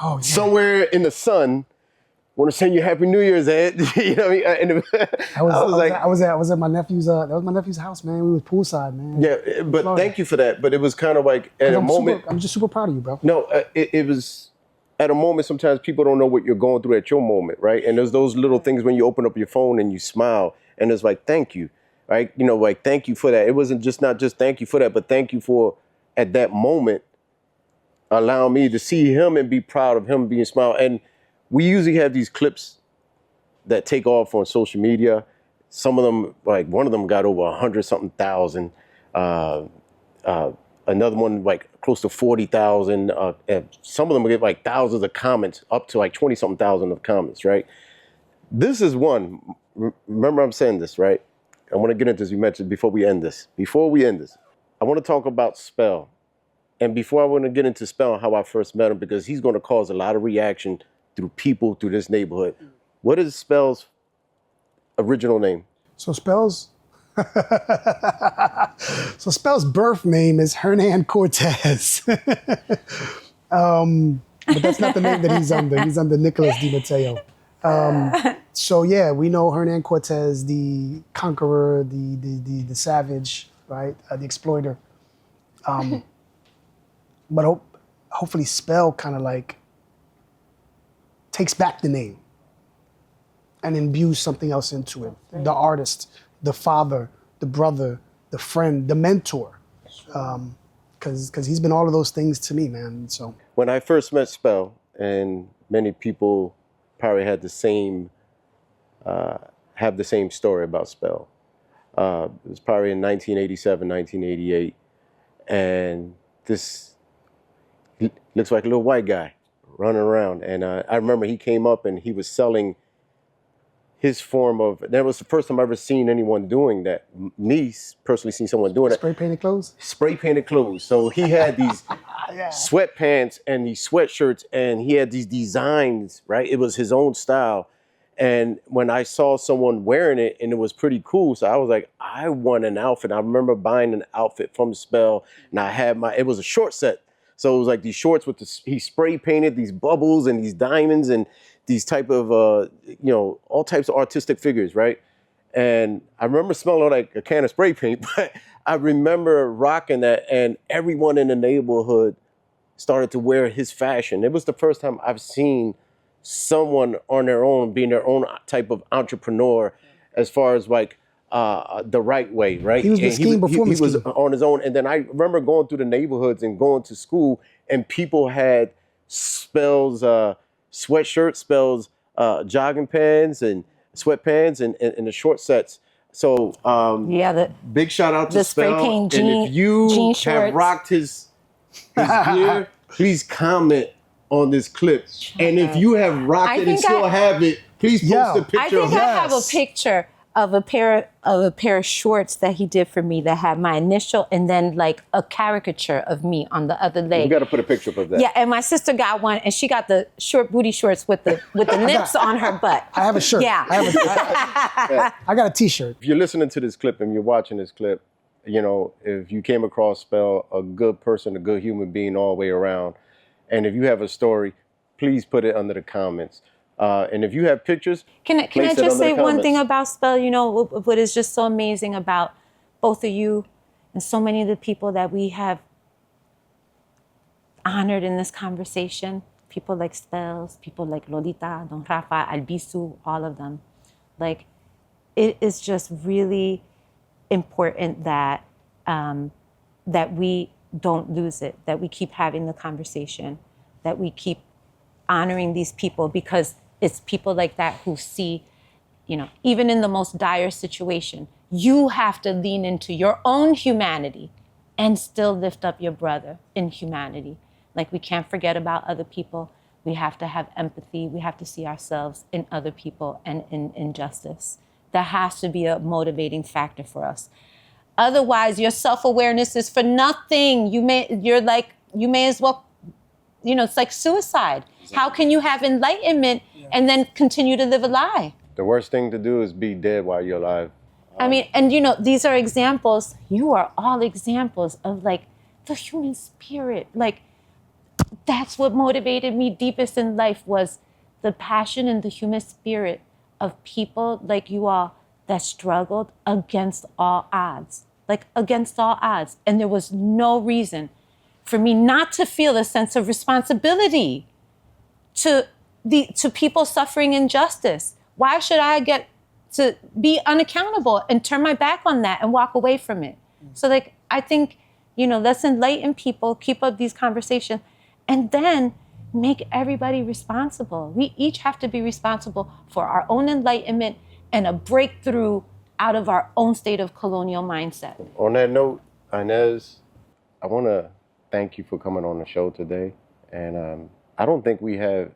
Oh, yeah. Somewhere in the sun. Want to send you Happy New Year's, Ed. You know what I mean? I was at my nephew's. That was my nephew's house, man. We was poolside, man. Yeah, but thank you for that. But it was kind of like at a moment. I'm just super proud of you, bro. No, it was at a moment. Sometimes people don't know what you're going through at your moment, right? And there's those little things when you open up your phone and you smile, and it's like, thank you, right? You know, like, thank you for that. It wasn't not just thank you for that, but thank you for at that moment allowing me to see him and be proud of him being smiled. And we usually have these clips that take off on social media. Some of them, like one of them got over 100-something thousand. Another one like close to 40,000. And some of them get like thousands of comments, up to like 20-something thousand of comments, right? This is one. Remember, I'm saying this, right? I want to get into this. You mentioned before we end this. I want to talk about Spell. And before I want to get into Spell and how I first met him, because he's going to cause a lot of reaction through people through this neighborhood. What is Spell's original name? So Spell's birth name is Hernan Cortez. But that's not the name that he's under. He's under Nicholas Di Matteo. So yeah, we know Hernan Cortez, the conqueror, the savage, right? The exploiter. But hopefully Spell kind of like takes back the name and imbues something else into it. The artist, the father, the brother, the friend, the mentor. Because he's been all of those things to me, man. So when I first met Spell, and many people probably had the same story about Spell. It was probably in 1987, 1988, and this looks like a little white guy running around. And I remember he came up and he was selling his form of, that was the first time I ever seen anyone doing that. Me, personally seen someone doing Spray painted clothes? Spray painted clothes. So he had these sweatpants and these sweatshirts, and he had these designs, right? It was his own style. And when I saw someone wearing it, and it was pretty cool, so I was like, I want an outfit. I remember buying an outfit from Spell, and I had it was a short set. So it was like these shorts with he spray painted these bubbles and these diamonds and these type of, all types of artistic figures, right? And I remember smelling like a can of spray paint, but I remember rocking that, and everyone in the neighborhood started to wear his fashion. It was the first time I've seen someone on their own, being their own type of entrepreneur, as far as like the right way, right? He was Mesquite before Mesquite. He was on his own. And then I remember going through the neighborhoods and going to school, and people had Spell's sweatshirts, Spell's jogging pants and sweatpants and the short sets. So big shout out to the Spell. spray paint and if you jean have rocked his gear, please comment on this clip. And if you have rocked it and still have it, please post a picture I think of I have a picture of a pair of shorts that he did for me that had my initial and then like a caricature of me on the other leg. You got to put a picture up of that. Yeah, and my sister got one, and she got the short booty shorts with the lips on her butt. I have a shirt. Yeah. I got a T-shirt. If you're listening to this clip and you're watching this clip, you know, if you came across Spell, a good person, a good human being all the way around, and if you have a story, please put it under the comments. And if you have pictures, Can I place it just under say the one thing comments. about Spell? You know, what is just so amazing about both of you and so many of the people that we have honored in this conversation, people like Spells, people like Lolita, Don Rafa, Albizu, all of them. Like, it is just really important that that we don't lose it, that we keep having the conversation, that we keep honoring these people, because it's people like that who see, you know, even in the most dire situation, you have to lean into your own humanity and still lift up your brother in humanity. Like, we can't forget about other people. We have to have empathy. We have to see ourselves in other people and in injustice. That has to be a motivating factor for us. Otherwise, your self-awareness is for nothing. You may as well, you know, it's like suicide. How can you have enlightenment and then continue to live a lie? The worst thing to do is be dead while you're alive. I mean, and you know, these are examples. You are all examples of like the human spirit. Like, that's what motivated me deepest in life, was the passion and the human spirit of people like you all that struggled against all odds, like against all odds. And there was no reason for me not to feel a sense of responsibility to people suffering injustice. Why should I get to be unaccountable and turn my back on that and walk away from it? So like, I think, you know, let's enlighten people, keep up these conversations, and then make everybody responsible. We each have to be responsible for our own enlightenment and a breakthrough out of our own state of colonial mindset. On that note, Inez, I want to thank you for coming on the show today. And I don't think we have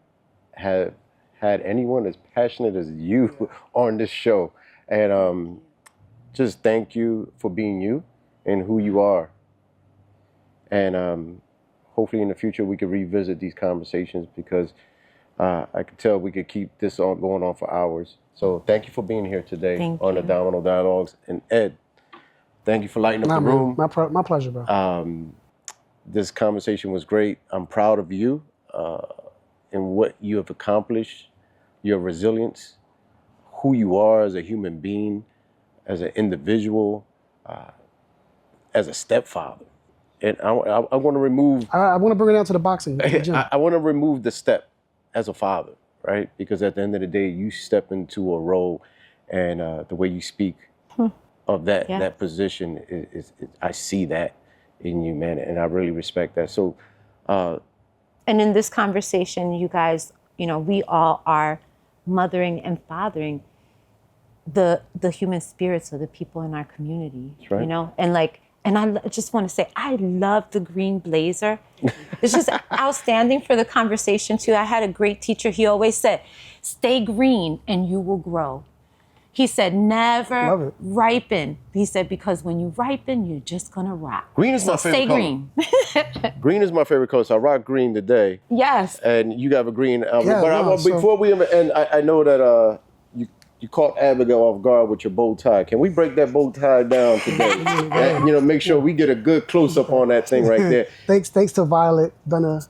had anyone as passionate as you on this show. And just thank you for being you and who you are. And hopefully in the future we could revisit these conversations, because I could tell we could keep this on going on for hours. So thank you for being here today on the Domino Dialogues. And Ed, thank you for lighting up the room. My pleasure, bro. This conversation was great. I'm proud of you and what you have accomplished, your resilience, who you are as a human being, as an individual, as a stepfather. And I want to remove... I want to bring it out to the boxing. I want to remove the step as a father, right? Because at the end of the day, you step into a role, and the way you speak of that position, is I see that in you, man, and I really respect that. So, and in this conversation, you guys, you know, we all are mothering and fathering the human spirits of the people in our community. That's right. You know, and like, and I just want to say, I love the green blazer. It's just outstanding for the conversation too. I had a great teacher. He always said, "Stay green and you will grow." He said, never ripen. He said, because when you ripen, you're just gonna rot. Green is my favorite color. Stay green. Green is my favorite color, so I rock green today. Yes. And you have a green outfit. Yeah, But before we end, I know that you caught Abigail off guard with your bow tie. Can we break that bow tie down today? And, you know, make sure we get a good close-up on that thing right there. Thanks to Violet Dunna,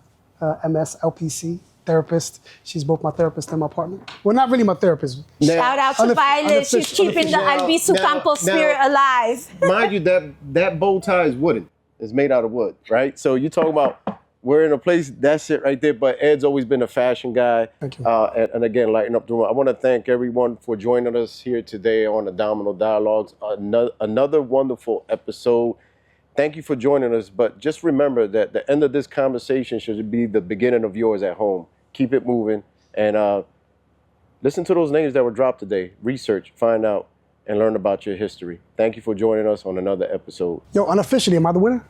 MS, LPC. Therapist. She's both my therapist and my partner. Well, not really my therapist. Shout out to Violet. She's keeping the Albizu Campo spirit alive. Mind you, that bow tie is wooden. It's made out of wood, right? So you talk about we're in a place, that's it right there. But Ed's always been a fashion guy. Thank you. And again, lighten up the room. I want to thank everyone for joining us here today on the Domino Dialogues. Another wonderful episode. Thank you for joining us. But just remember that the end of this conversation should be the beginning of yours at home. Keep it moving, and listen to those names that were dropped today. Research, find out, and learn about your history. Thank you for joining us on another episode. Yo, unofficially, am I the winner?